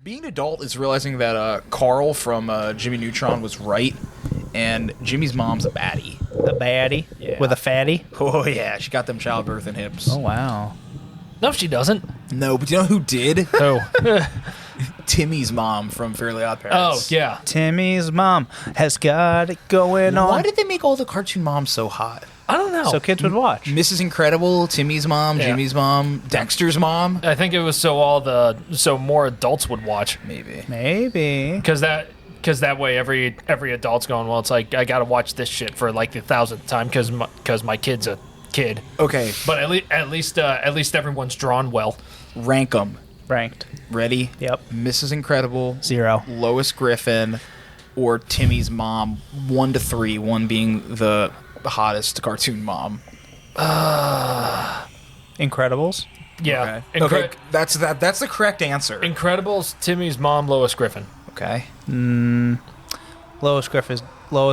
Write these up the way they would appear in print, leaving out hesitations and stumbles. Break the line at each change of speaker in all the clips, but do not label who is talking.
Being an adult is realizing that Carl from Jimmy Neutron was right, and Jimmy's mom's a baddie.
A baddie?
Yeah.
With a fatty?
Oh, yeah. She got them childbirth and hips.
Oh, wow.
No, she doesn't.
No, but you know who did?
Oh.
Timmy's mom from Fairly Odd
Oh,
Parents.
yeah.
Timmy's mom has got it going on.
Why did they make all the cartoon moms so hot?
I don't know.
So kids would watch.
Mrs. Incredible, Timmy's mom,
Yeah.
Jimmy's mom, Dexter's mom?
I think it was so more adults would watch.
Maybe.
Maybe.
Because that way every adult's going, well, it's like, I got to watch this shit for like the 1,000th time because my kid's a kid.
Okay,
But at least everyone's drawn well.
rank them.
Ranked.
Ready?
Yep.
Mrs. Incredible,
0.
Lois Griffin, or Timmy's mom, 1 to 3, 1 being the hottest cartoon mom.
Incredibles.
Yeah.
Okay, that's the correct answer.
Incredibles, Timmy's mom, Lois Griffin.
Okay.
Lois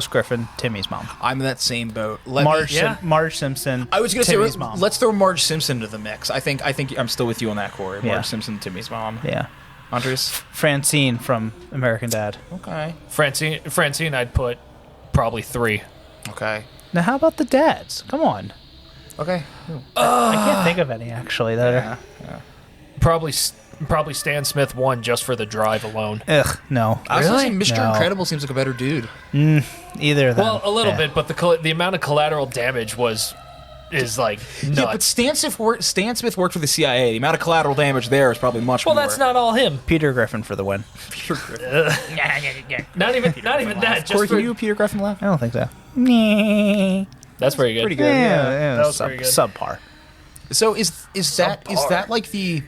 Griffin, Timmy's mom.
I'm in that same boat.
Marge Simpson.
I was going to
Timmy's
say,
mom.
let's throw Marge Simpson into the mix. I think I'm still with you on that, Corey.
Yeah.
Marge Simpson, Timmy's mom.
Yeah.
Andres?
Francine from American Dad.
Okay.
Francine, I'd put probably 3.
Okay.
Now, how about the dads? Come on.
Okay.
I can't think of any, actually. That
Probably Stan Smith 1 just for the drive alone.
Ugh, no.
I was
Really?
gonna say Mr.
No.
Incredible seems like a better dude.
Either of them.
Well, a little
Yeah.
bit, but the amount of collateral damage is like nuts.
Yeah, but Stan Smith worked for the CIA. The amount of collateral damage there is probably much more.
Well, that's not all him.
Peter Griffin for the win.
Not even that. Just
Corey,
for,
can you do a Peter Griffin laugh?
I don't think so.
that's pretty good.
Pretty good.
Yeah,
That was pretty good.
subpar.
So is that like the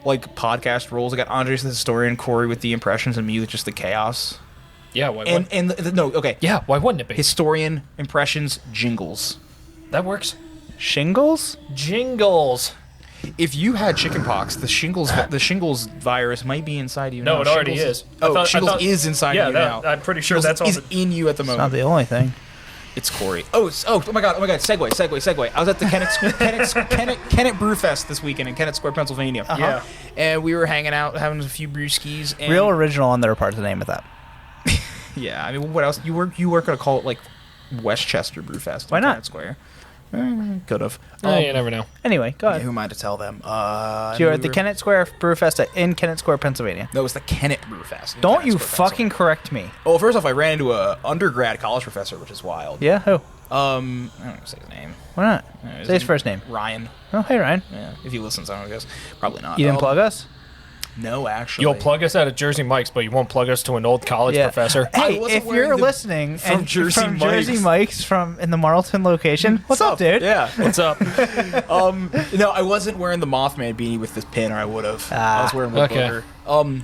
podcast rules? I got Andres the historian, Corey with the impressions, and me with just the chaos.
Yeah. Why?
No, okay.
Yeah. Why wouldn't it be?
Historian, impressions, jingles.
That works.
Shingles?
Jingles.
If you had chickenpox, the shingles virus might be inside you.
No,
now.
it already
Shingles
is.
Shingles is inside you now.
I'm pretty sure
Shingles
that's all.
is in you at the
Not
moment.
the only thing.
It's Corey. Oh my god. Segue. I was at the Kennett Brewfest this weekend in Kennett Square, Pennsylvania.
Yeah.
And we were hanging out, having a few brewskis. And
Real original on their part to name it that.
Yeah, I mean, what else? You weren't gonna call it like Westchester Brewfest?
Why
in
not?
Kennett Square. Could have.
You never know.
Anyway, go ahead.
Who am I to tell them?
So you're at the Kennett Square Brewfest in Kennett Square, Pennsylvania.
No, it was the Kennett Brewfest. in
Don't
Kennett
you
Square,
fucking correct me.
Oh, first off, I ran into a undergrad college professor, which is wild.
Yeah, who?
I don't know say his name.
Why not?
His
Say his
name-
first name.
Ryan.
Oh, hey, Ryan.
Yeah, if he listens, I don't know, I guess. Probably not.
You didn't plug us?
No, actually.
You'll plug us out of Jersey Mike's, but you won't plug us to an old college professor.
I
Hey,
wasn't
if
wearing
you're
the-
listening
from
and
Jersey
from Jersey
Mike's.
Mike's from in the Marlton location, what's up, dude?
Yeah.
What's up?
No, I wasn't wearing the Mothman beanie with this pin, or I would have. I was wearing my
Okay.
booger.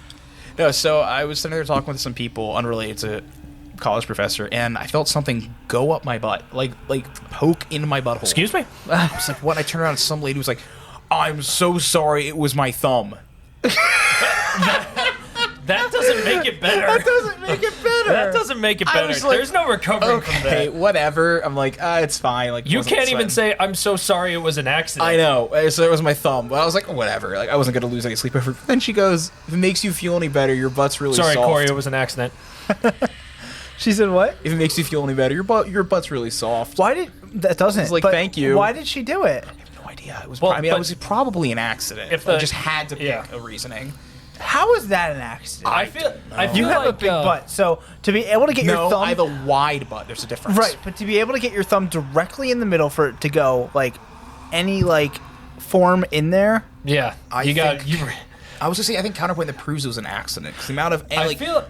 No, so I was sitting there talking with some people unrelated to college professor, and I felt something go up my butt, like poke into my butthole.
Excuse me?
I was like, what? I turned around and some lady was like, I'm so sorry, it was my thumb.
That doesn't make it better.
That doesn't make it better.
That doesn't make it
I
better.
was like,
There's no recovering from
Okay,
that.
whatever. I'm like, it's fine. Like,
You
wasn't
can't even
sweating.
say, I'm so sorry it was an accident.
I know. So it was my thumb. But I was like, whatever. Like, I wasn't going to lose any sleep over. Then she goes, if it makes you feel any better, your butt's really
Sorry,
soft.
Corey, it was an accident.
She said what?
If it makes you feel any better, your butt's really soft.
Why did that doesn't?
was like,
but
thank you.
Why did she do it?
I have no idea. It was.
Well,
I mean,
but-
it was probably an accident.
If
I
the-
just had to pick
yeah.
a reasoning.
How is that an accident?
I feel
you have a
like,
big butt, so to be able to get
No,
your thumb
I have a wide butt. There's a difference.
right, but to be able to get your thumb directly in the middle for it to go like any like form in there.
Yeah,
I
you got
think-
you.
I was gonna say I think counterpoint that proves it was an accident because the amount of and,
I
like
feel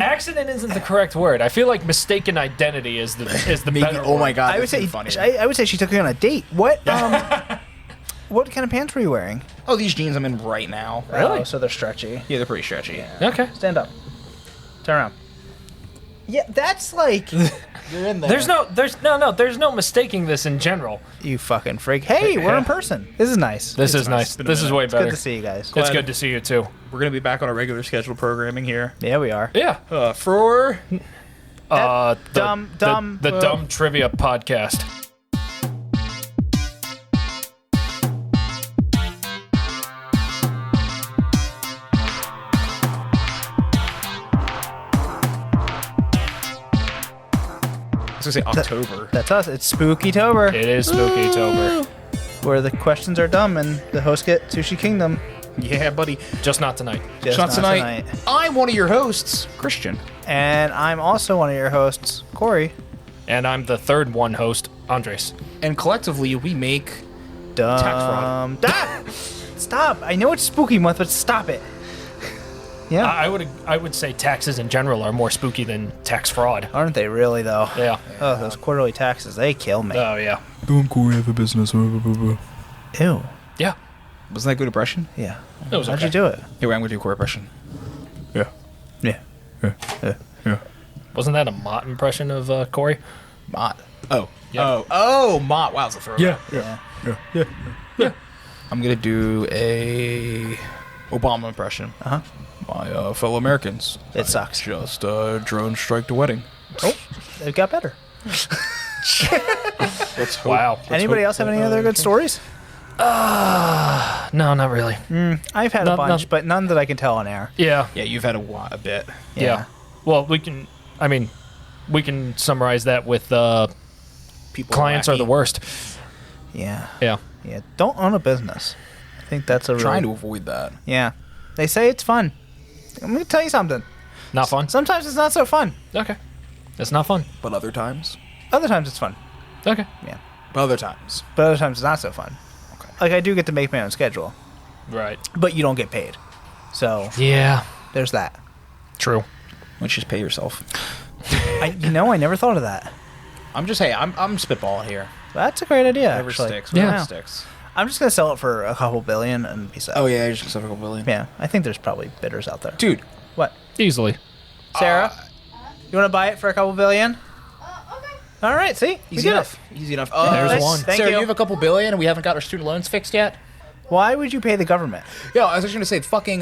accident isn't the correct word. I feel like mistaken identity is the
maybe.
better
Oh my
word.
god,
I would
that's
say
even funnier.
I would say she took you on a date. What what kind of pants were you wearing?
Oh, these jeans I'm in right now.
Really?
Oh, so they're stretchy.
Yeah, they're pretty stretchy.
Okay.
Stand up. Turn around. Yeah, that's like
You're in there.
There's no mistaking this in general.
you fucking freak. Hey, we're in person. This is nice.
This
It's
is
nice.
nice.
It's been a
This is
minute.
way
It's
better.
good to see you guys.
It's good to see you too.
We're gonna be back on our regular scheduled programming here.
Yeah, we are.
Yeah.
For
The
dumb
dumb trivia podcast.
gonna say October.
That's us. It's Spooky-tober,
It is Spooky-tober.
where the questions are dumb and the hosts get Sushi Kingdom.
Yeah, buddy.
Just not tonight.
Just
Not tonight. I'm one of your hosts, Christian.
And I'm also one of your hosts, Corey.
And I'm the third one host, Andres.
And collectively, we make
Dumb. Stop! I know it's spooky month, but stop it. Yeah.
I would say taxes in general are more spooky than tax fraud.
Aren't they really, though?
Yeah.
Oh, those quarterly taxes, they kill me.
Oh, yeah.
Don't Corey have a business?
Ew.
Yeah.
Wasn't that a good impression?
Yeah.
It was
How'd
okay.
you do it?
Here, I'm gonna do a core impression.
Yeah.
Yeah.
Yeah.
Wasn't that a Mott impression of Corey?
Mott. Oh.
Yeah.
Oh, Mott. Wow, it's a throwback.
Yeah.
I'm gonna do a Obama impression.
Uh-huh.
My fellow Americans.
It sucks.
Just drone strike the wedding.
Oh, it got better.
Let's hope.
Wow.
Anybody else have any other good stories?
No, not really.
I've had a bunch, but none that I can tell on air.
Yeah.
Yeah, you've had a bit.
Yeah. Well, we can summarize that with
People
clients are the worst.
Yeah.
Yeah.
Yeah. Don't own a business. I think that's a real...
Trying to avoid that.
Yeah. They say it's fun. I'm going to tell you something.
Not fun?
Sometimes it's not so fun.
Okay. It's not fun.
But other times.
Other times it's fun.
Okay.
Yeah.
But other times.
But other times it's not so fun.
Okay.
Like, I do get to make my own schedule,
Right.
but you don't get paid. So,
Yeah.
there's that.
True.
Why don't you just pay yourself?
I never thought of that.
I'm spitballing here.
That's a great idea,
Whatever
actually.
sticks.
Yeah.
Whatever sticks.
I'm just going to sell it for a couple billion and be set.
Oh yeah, just a couple billion.
Yeah, I think there's probably bidders out there.
Dude,
What?
Easily.
Sarah? You want to buy it for a couple billion?
Okay.
All right, see? We
easy
did
enough.
it.
Easy enough.
There's
Nice.
one.
Thank
Sarah,
you.
you have a couple billion, and we haven't got our student loans fixed yet.
Why would you pay the government?
Yeah, I was actually gonna say, fucking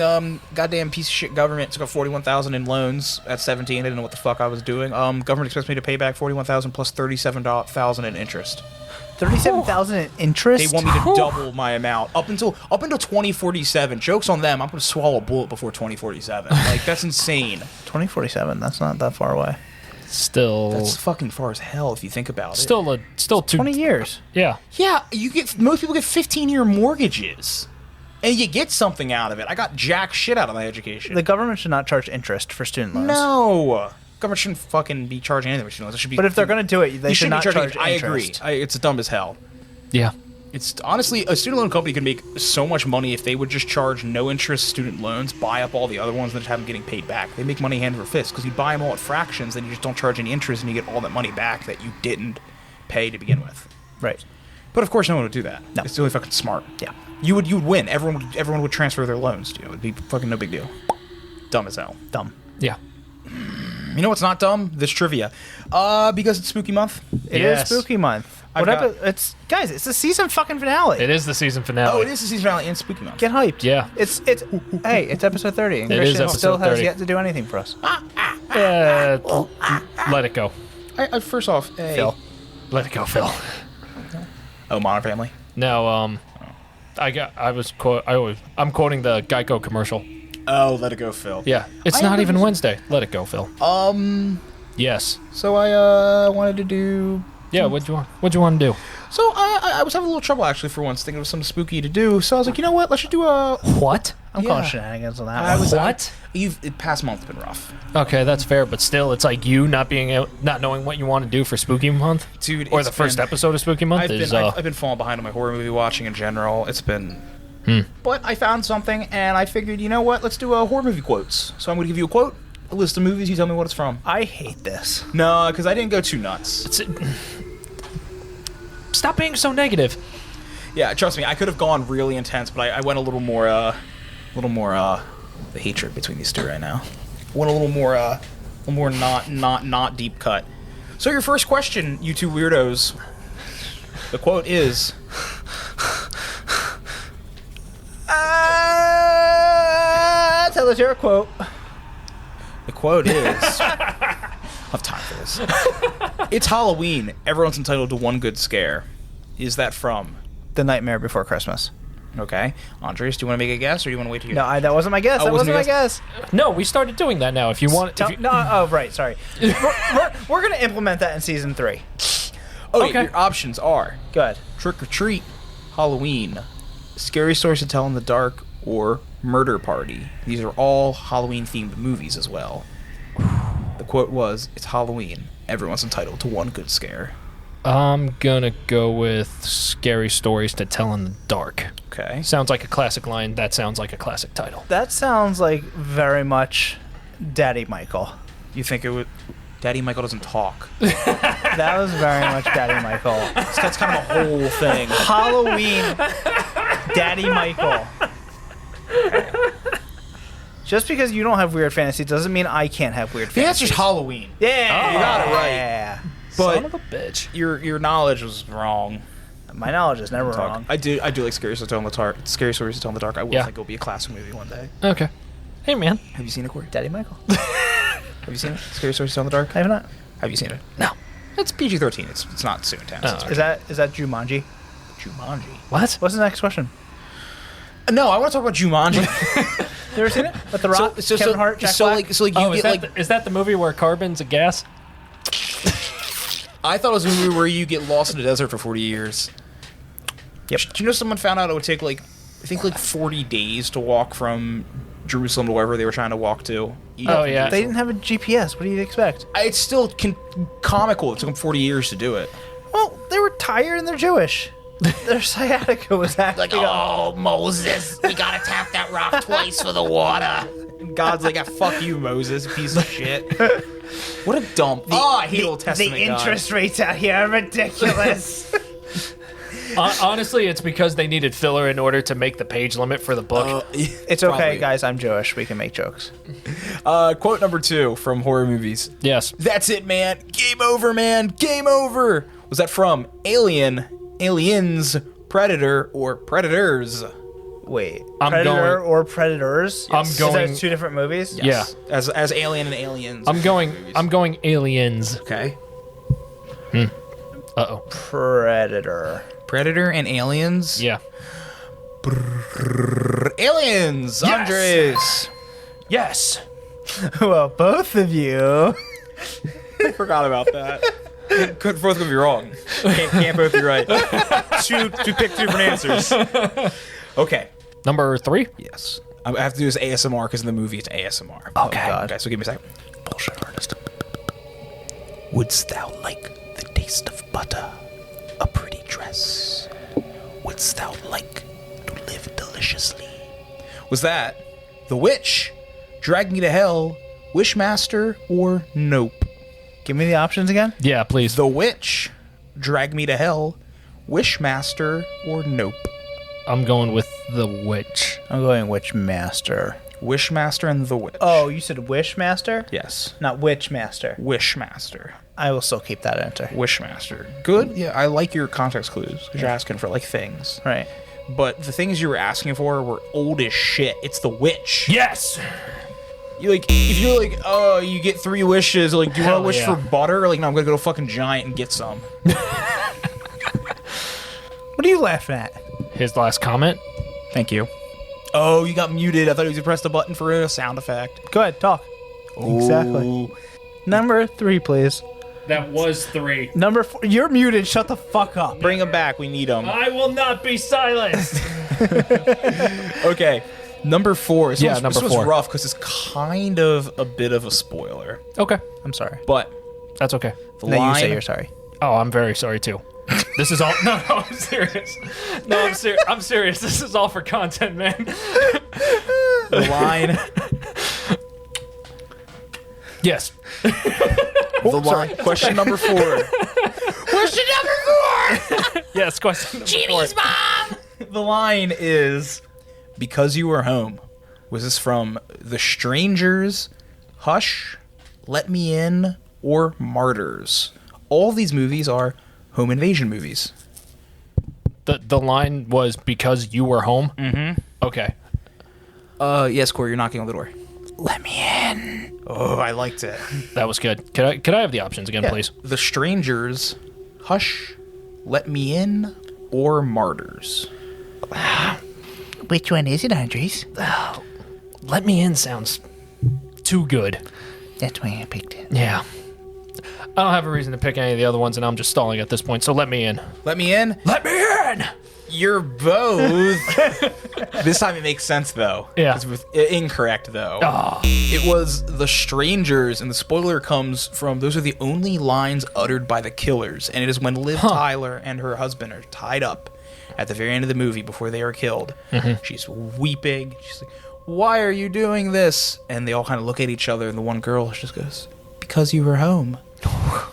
goddamn piece of shit government took out 41,000 in loans at 17. I didn't know what the fuck I was doing. Government expects me to pay back 41,000 plus 37,000 in interest.
37,000 in interest?
They want me to double my amount up until 2047. Jokes on them. I'm gonna swallow a bullet before 2047. Like that's insane.
2047. That's not that far away.
Still.
That's fucking far as hell if you think about it.
Still
20 years.
Yeah.
Yeah, most people get 15-year mortgages, and you get something out of it. I got jack shit out of my education.
The government should not charge interest for student loans.
No, government shouldn't fucking be charging anything for student loans. It should be.
But if they're going to do it, they
you
should
shouldn't
not
be charging.
charge interest.
I agree. It's dumb as hell.
Yeah.
It's honestly a student loan company could make so much money if they would just charge no interest student loans, buy up all the other ones, and just have them getting paid back. They make money hand over fist because you buy them all at fractions, then you just don't charge any interest, and you get all that money back that you didn't pay to begin with.
Right.
But of course, no one would do that.
No.
It's really fucking smart.
Yeah.
You would win. Everyone would transfer their loans to you. It'd be fucking no big deal. Dumb as hell.
Dumb.
Yeah.
You know what's not dumb? This trivia. Because it's spooky month.
It is
Yes.
spooky month.
I've
What
got-
it's guys, it's the season fucking finale.
It is the season finale.
Oh, it is the season finale and spooky month.
Get hyped.
Yeah.
It's hey, it's episode 30. And
It is
Christian
episode
still has
30.
yet to do anything for us.
Let it go.
First off,
Phil.
Let it go, Phil.
Oh, Modern Family.
No, I'm quoting the Geico commercial.
Oh, let it go, Phil.
Yeah. It's
I
not
haven't
even
listened-
Wednesday. Let it go, Phil. Yes.
So I wanted to do.
Yeah, what'd you want to do?
So I was having a little trouble actually for once thinking of something spooky to do. So I was like, you know what? Let's just do a.
What?
I'm calling
Yeah.
shenanigans on that
I
one.
was
What?
Past month's been rough,
Okay, that's fair, but still, it's like you not knowing what you want to do for Spooky Month,
dude.
or
it's
the first
been-
episode of Spooky Month
I've been falling behind on my horror movie watching in general. It's been. But I found something, and I figured, you know what? Let's do a horror movie quotes. So I'm going to give you a quote, a list of movies. You tell me what it's from.
I hate this.
No, because I didn't go too nuts.
Stop being so negative.
Yeah, trust me, I could have gone really intense, but I went a little more, the hatred between these two right now. Went a little more not deep cut. So your first question, you two weirdos. The quote is.
Tell us your quote.
The quote is. I have time for this. It's Halloween. Everyone's entitled to one good scare. Is that from?
The Nightmare Before Christmas.
Okay. Andres, do you want to make a guess, or do you want to wait to hear?
No, that wasn't my guess. That wasn't my guess.
No, we started doing that now. If you want,
No, oh, right. Sorry. we're going to implement that in season 3.
Oh,
Okay.
your options are
Go ahead.
Trick or Treat, Halloween, Scary Stories to Tell in the Dark, or Murder Party. These are all Halloween-themed movies as well. The quote was, "It's Halloween. Everyone's entitled to one good scare."
I'm gonna go with Scary Stories to Tell in the Dark.
Okay.
Sounds like a classic line. That sounds like a classic title.
That sounds like very much Daddy Michael.
You think it would... Daddy Michael doesn't talk.
That was very much Daddy Michael.
That's kind of a whole thing.
Halloween, Daddy Michael. Just because you don't have weird fantasy doesn't mean I can't have weird
The
fantasy.
answer's Halloween.
Yeah,
You got it right.
Yeah.
But
Son of a bitch.
your knowledge was wrong.
My knowledge is never wrong.
I do like Scary Stories to Tell in the Dark. Scary Stories to Tell in the Dark. I will
Yeah.
think it'll be a classic movie one day.
Okay. Hey, man.
Have you seen it, Corey?
Daddy Michael.
Have you seen it? Scary Stories to Tell in the Dark.
I have not.
Have you seen it?
No.
It's PG-13. It's not too intense.
Oh.
It's
Is that Jumanji?
Jumanji.
What?
What's the next question?
No, I want to talk about Jumanji.
You ever seen it? With The Rock, Kevin Hart, Jack Black?
you
Oh,
get
is that the movie where carbon's a gas?
I thought it was a movie where you get lost in the desert for 40 years.
Yep.
Do you know someone found out it would take I think 40 days to walk from Jerusalem to wherever they were trying to walk to?
Oh, yeah.
They didn't have a GPS. What do you expect?
It's still comical. It took them 40 years to do it.
Well, they were tired and they're Jewish. Their sciatica was acting up.
Moses, we gotta tap that rock twice for the water. God's like, fuck you, Moses, piece of shit. What a dump. I hate Old Testament
The interest rates out here are ridiculous.
Honestly, it's because they needed filler in order to make the page limit for the book.
It's okay,
Probably.
guys. I'm Jewish. We can make jokes.
Quote number 2 from horror movies.
Yes.
That's it, man. Game over, man. Game over. Was that from Alien, Aliens, Predator, or Predators?
Wait,
I'm
Predator
going-
or Predators?
I'm
Is
going-
that 2 different movies?
Yeah.
As Alien and Aliens.
I'm going Aliens.
Okay.
Uh-oh.
Predator.
Predator and Aliens.
Yeah.
Aliens. Andres.
Yes.
Well, both of you.
I forgot about that. Could both of you wrong. Can't both be right. Two pick 2 different answers. Okay.
Number 3?
Yes. I have to do this ASMR because in the movie it's ASMR.
Okay.
Okay, so give me a second. Bullshit artist. Wouldst thou like the taste of butter, a pretty dress? Wouldst thou like to live deliciously? Was that The Witch, Drag Me to Hell, Wishmaster, or Nope?
Give me the options again.
Yeah, please.
The Witch, Drag Me to Hell, Wishmaster, or Nope?
I'm going with The Witch.
I'm going Witchmaster.
Wishmaster and The Witch.
Oh, you said Wishmaster?
Yes.
Not Witchmaster.
Wishmaster.
I will still keep that answer.
Wishmaster. Good. Yeah, I like your context clues because you're asking for like things.
Right.
But the things you were asking for were old as shit. It's The Witch.
Yes.
You like if you're like, oh, you get 3 wishes. Like, do you want
Hell
to wish
yeah.
for butter? Like, no, I'm gonna go to fucking Giant and get some.
What are you laughing at?
His last comment.
Thank you. Oh, you got muted. I thought you pressed a button for a sound effect.
Go ahead, talk. Exactly. Number 3, please.
That was 3.
Number 4. You're muted. Shut the fuck up.
Bring them back. We need them.
I will not be silenced.
Okay. Number 4. This
Yeah,
one's,
number
this one's
4.
rough because it's kind of a bit of a spoiler.
Okay.
I'm sorry.
But
That's okay.
the
No,
line.
you say you're sorry.
Oh, I'm very sorry too. This is all. No, I'm serious. No, I'm serious. I'm serious. This is all for content, man.
The line.
Yes.
The line. Question number 4. Question number 4.
Yes. Question number 4.
The line is, because you were home. Was this from The Strangers, Hush, Let Me In, or Martyrs? All these movies are home invasion movies.
The line was because you were home.
Mm-hmm.
Okay.
Yes, Corey, you're knocking on the door. Let me in. Oh, I liked it.
That was good. Could I have the options again, please?
The Strangers, Hush, Let Me In, or Martyrs?
Which one is it, Andres?
Let Me In sounds too good.
That's why I picked it.
Yeah. I don't have a reason to pick any of the other ones, and I'm just stalling at this point, so let me in.
Let me in.
Let me in!
You're both. This time it makes sense, though.
Yeah.
It's incorrect, though.
Oh.
It was The Strangers, and the spoiler comes from those are the only lines uttered by the killers, and it is when Liv Tyler and her husband are tied up at the very end of the movie before they are killed. She's weeping. She's like, why are you doing this? And they all kind of look at each other, and the one girl just goes, because you were home.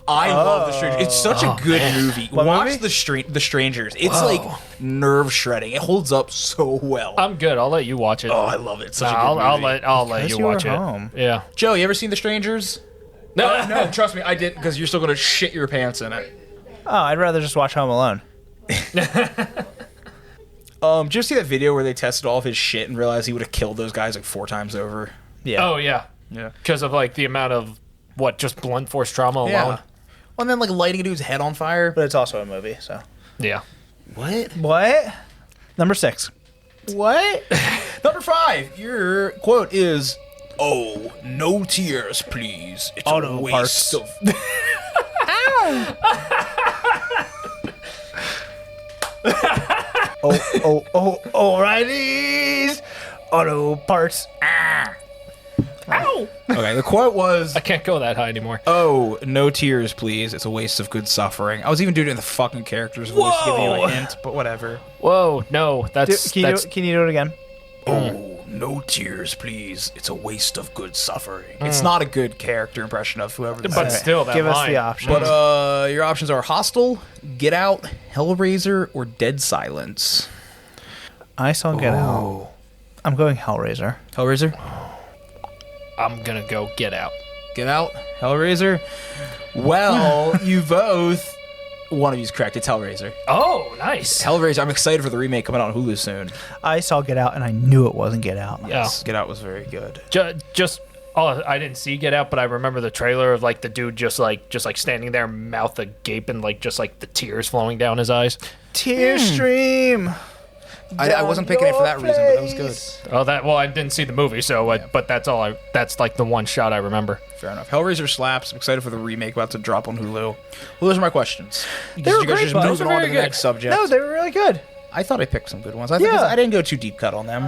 I love The Strangers. It's such a good movie. Watch
movie?
The Strangers. It's like nerve shredding. It holds up so well.
I'm good. I'll let you watch it.
Oh, I love it. It's such a good
I'll
movie.
let you
you were
watch it.
home.
Yeah.
Joe, you ever seen The Strangers? No, no, trust me, I didn't, because you're still gonna shit your pants in it.
Oh, I'd rather just watch Home Alone.
Did you see that video where they tested all of his shit and realized he would have killed those guys like 4 times over?
Yeah.
Oh, yeah.
Yeah.
Because of, like, the amount of, just blunt force trauma alone?
Yeah. Well, and then like lighting a dude's head on fire.
But it's also a movie, so.
Yeah.
What?
What? Number 6.
What? Number 5. Your quote is, "Oh, no tears, please. It's
Auto
a
parts.
waste of."
Alrighties. Auto parts.
Ow!
Okay, the quote was,
I can't go that high anymore.
"Oh, no tears, please. It's a waste of good suffering." I was even doing it in the fucking character's voice to give you a hint, but whatever.
Whoa, no. That's...
Can you do it again?
Oh, no tears, please. It's a waste of good suffering. It's not a good character impression of whoever this
But
is.
still, that
Give us
line.
the option.
But your options are Hostel, Get Out, Hellraiser, or Dead Silence.
I saw Get Out. I'm going Hellraiser.
Hellraiser?
I'm gonna go Get Out.
Get Out, Hellraiser. Well, you both. One of you's correct. It's Hellraiser.
Oh, nice.
Hellraiser. I'm excited for the remake coming out on Hulu soon.
I saw Get Out and I knew it wasn't Get Out.
Yes, Get Out was very good.
I didn't see Get Out, but I remember the trailer of like the dude just like standing there, mouth agape, and like just like the tears flowing down his eyes.
Tear stream.
I wasn't picking it for that reason, but that was good.
Oh, I didn't see the movie, so but that's all. That's like the one shot I remember.
Fair enough. Hellraiser slaps. I'm excited for the remake about to drop on Hulu. Well, those are my questions.
They were
You guys
great,
just
bud.
moving
Those are
on to
very
the
good.
next subject.
No, they were really good.
I thought I picked some good ones. I think
Yeah.
I didn't go too deep cut on them.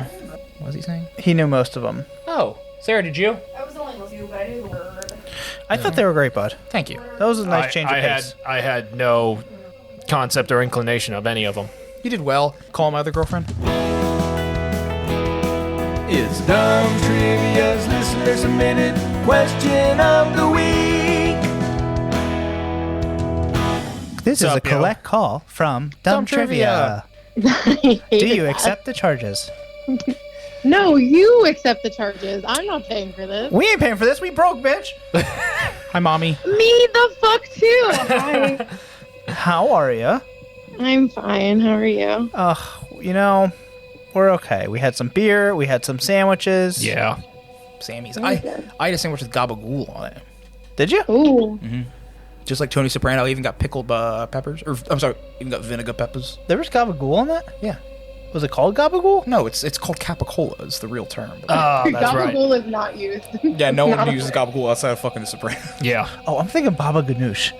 What was he saying?
He knew most of them.
Oh, Sarah, did you?
I was only listening to, but I knew the word.
I thought they were great, bud.
Thank you.
That was a nice change of pace.
I had no concept or inclination of any of them.
You did well. Call my other girlfriend.
It's Dumb Trivia's Listener Submitted Question of the Week.
This is
up,
a
yo?
collect call from Dumb Trivia. Do you accept the charges?
No, you accept the charges. I'm not paying for this.
We ain't paying for this. We broke, bitch.
Hi, Mommy.
Me the fuck too. Hi.
How are you?
I'm fine. How are you?
You know, we're okay. We had some beer. We had some sandwiches.
Yeah.
Sammy's.
Okay.
I had a sandwich with gabagool on it.
Did you?
Ooh.
Just like Tony Soprano, I even got pickled peppers. Or, I'm sorry, even got vinegar peppers.
There was gabagool on that?
Yeah.
Was it called gabagool?
No, it's called capicola is the real term.
Oh, that's right.
Gabagool is not used.
Yeah, no one
Not
uses gabagool outside of fucking the Soprano.
Yeah.
Oh, I'm thinking Baba Ganoush.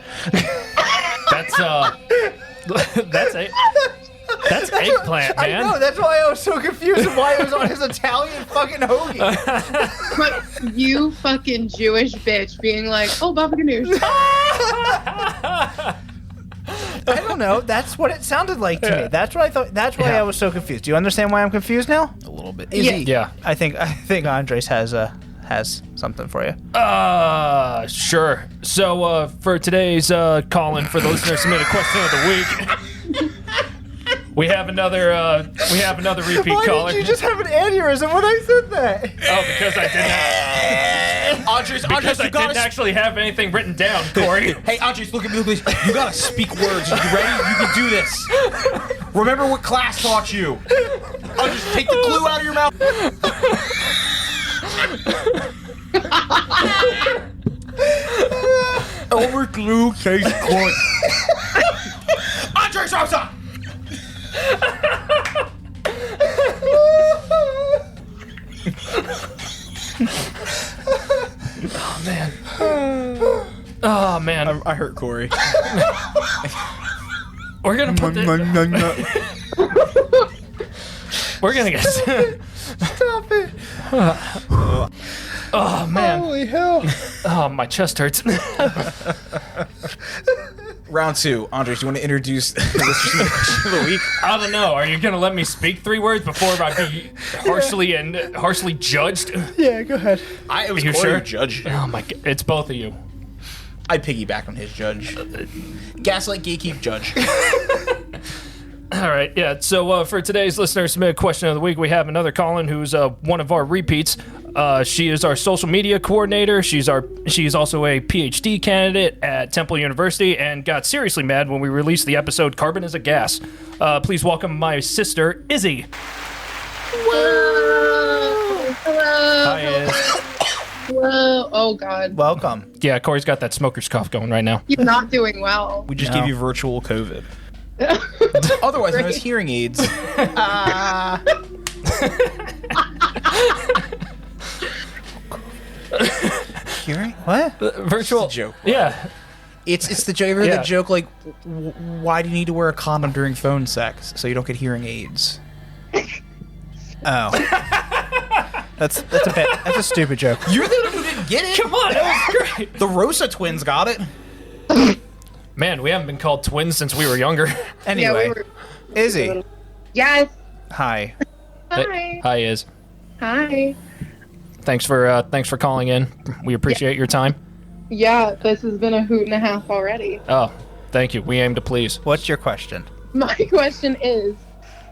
That's eggplant, man.
I know. That's why I was so confused of why it was on his Italian fucking hoagie.
But you fucking Jewish bitch being like, oh, Baba Ganoush.
I don't know. That's what it sounded like to me. That's what I thought. That's why I was so confused. Do you understand why I'm confused now?
A little bit.
Yeah.
I think Andres has something for you.
Sure. So, for today's call-in for the listener submitted question of the week, we have another repeat
Why
caller.
did you just have an aneurysm when I said that?
Oh, because I didn't.
Andres,
Because I
you gotta
didn't actually have anything written down, Corey.
Hey, Andres, look at me, please. You gotta speak words. You ready? You can do this. Remember what class taught you. Andres, take the glue out of your mouth. Elmer glue tastes good. Andres Rosa!
man. Oh, man.
I hurt Corey.
We're gonna put this... We're gonna get...
Stop it.
Oh, man.
Holy hell.
Oh, my chest hurts.
Round 2. Andres, do you want to introduce the listener question of the week?
I don't know. Are you gonna let me speak 3 words before I be harshly judged?
Yeah, go ahead.
It was
You
Corey
sure?
who judged.
Oh my god, it's both of you.
I piggyback on his judge. Gaslight, gatekeep, judge.
All right, yeah. So for today's listener submitted question of the week, we have another Colin who's one of our repeats. She is our social media coordinator. She's also a PhD candidate at Temple University and got seriously mad when we released the episode "Carbon is a Gas." Please welcome my sister Izzy.
Whoa! Hello.
Hi, Iz.
Whoa! Oh God.
Welcome.
Yeah, Corey's got that smoker's cough going right now.
You're not doing well.
We just
No.
gave you virtual COVID. Otherwise known as hearing aids.
Hearing? What?
Virtual
It's a joke.
Yeah.
It's the joke.
Yeah.
The joke like, why do you need to wear a condom during phone sex so you don't get hearing aids?
Oh. That's a stupid joke.
You're the one who didn't get it.
Come on, that was great.
The Rosa twins got it.
Man, we haven't been called twins since we were younger.
Anyway, Izzy.
Yes.
Hi.
Hi.
Hi, Iz.
Hi.
Thanks for calling in. We appreciate your time.
Yeah, this has been a hoot and a half already.
Oh, thank you. We aim to please.
What's your question?
My question is,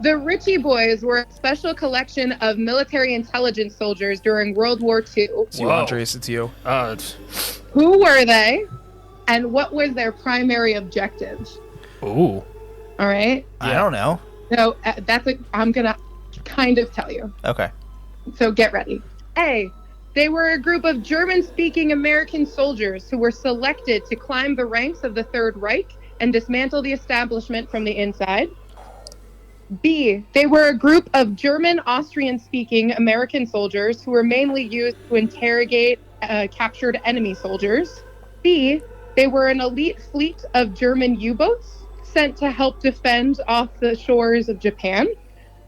the Ritchie Boys were a special collection of military intelligence soldiers during World War II.
It's you,
Whoa.
Andres. It's you.
Who were they, and what was their primary objective?
Ooh.
All right.
I don't know.
So I'm gonna kind of tell you.
Okay.
So get ready. A. They were a group of German-speaking American soldiers who were selected to climb the ranks of the Third Reich and dismantle the establishment from the inside. B. They were a group of German, Austrian-speaking American soldiers who were mainly used to interrogate captured enemy soldiers. C. They were an elite fleet of German U-boats sent to help defend off the shores of Japan.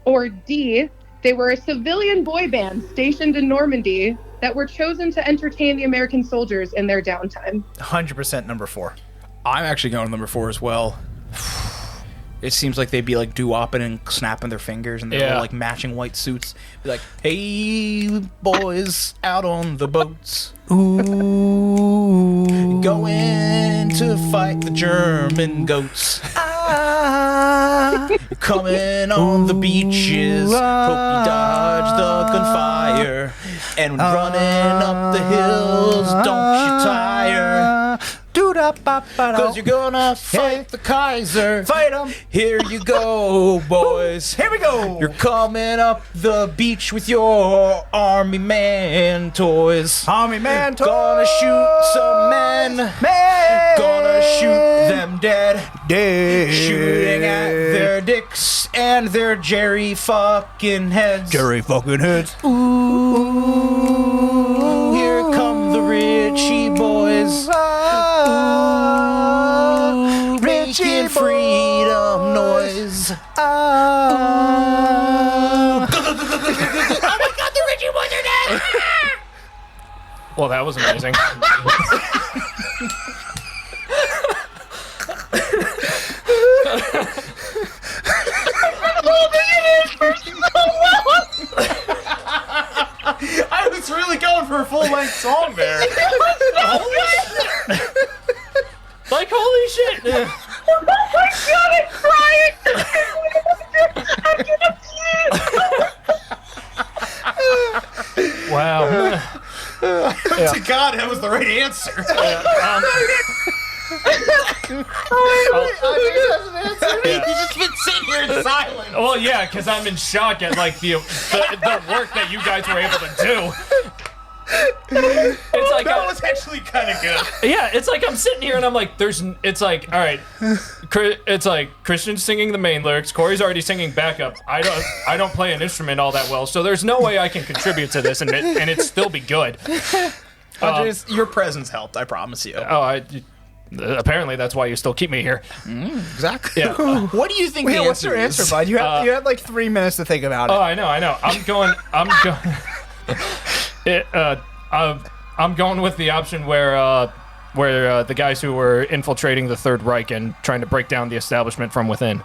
Or D. They were a civilian boy band stationed in Normandy that were chosen to entertain the American soldiers in their downtime.
100% number 4.
I'm actually going to number 4 as well. It seems like they'd be like doo-wopping and snapping their fingers, and they're all like matching white suits. Be like, "Hey, boys, out on the boats,
Ooh.
going to fight the German goats. Coming on the beaches, hope you dodge the gunfire, and running up the hills, don't you tire." Cause you're gonna fight the Kaiser.
Fight 'em.
Here you go, boys.
Here we go.
You're coming up the beach with your army man toys.
Army man toys.
Gonna shoot some men.
Man.
Gonna shoot them dead.
Dead.
Shooting at their dicks and their Jerry fucking heads.
Jerry fucking heads.
Ooh, here come the Ritchie boys. Making freedom noise. Oh my god, the Ritchie boys are dead!
Well, that was amazing.
I was really going for a full-length song there.
Like, holy shit!
Oh my god, I'm crying!
Wow.
To God, that was the right answer.
Yeah.
He's just been sitting here in silence.
Well, yeah, because I'm in shock at like the work that you guys were able to do. It's like
That was actually kind of good.
yeah, it's like I'm sitting here and I'm like, it's like, all right, it's like Christian's singing the main lyrics, Corey's already singing backup. I don't play an instrument all that well, so there's no way I can contribute to this and it still be good.
Andres, your presence helped. I promise you.
Apparently that's why you still keep me here.
Exactly.
Yeah.
What do you think?
Wait,
the
what's your
is?
answer, bud? You had like 3 minutes to think about it.
Oh, I know. I'm going. I'm going with the option where the guys who were infiltrating the Third Reich and trying to break down the establishment from within.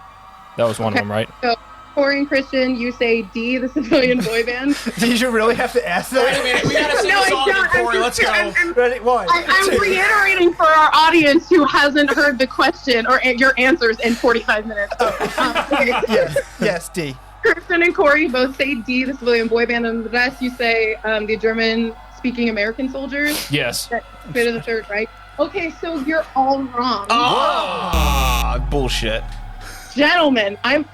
That was one of them, right?
So, Corey and Christian, you say D, the civilian boy band.
Did you really have to ask that?
Wait a minute, we gotta sing
No,
a
I
song
don't.
here, Corey. Let's go.
Ready? One.
I'm
two.
reiterating for our audience who hasn't heard the question or your answers in 45 minutes.
Yes, D.
Kristen and Corey both say D, the civilian boy band, and the rest you say the German-speaking American soldiers.
Yes.
That fit in the Third Reich. Okay, so you're all wrong.
Bullshit.
Gentlemen, I'm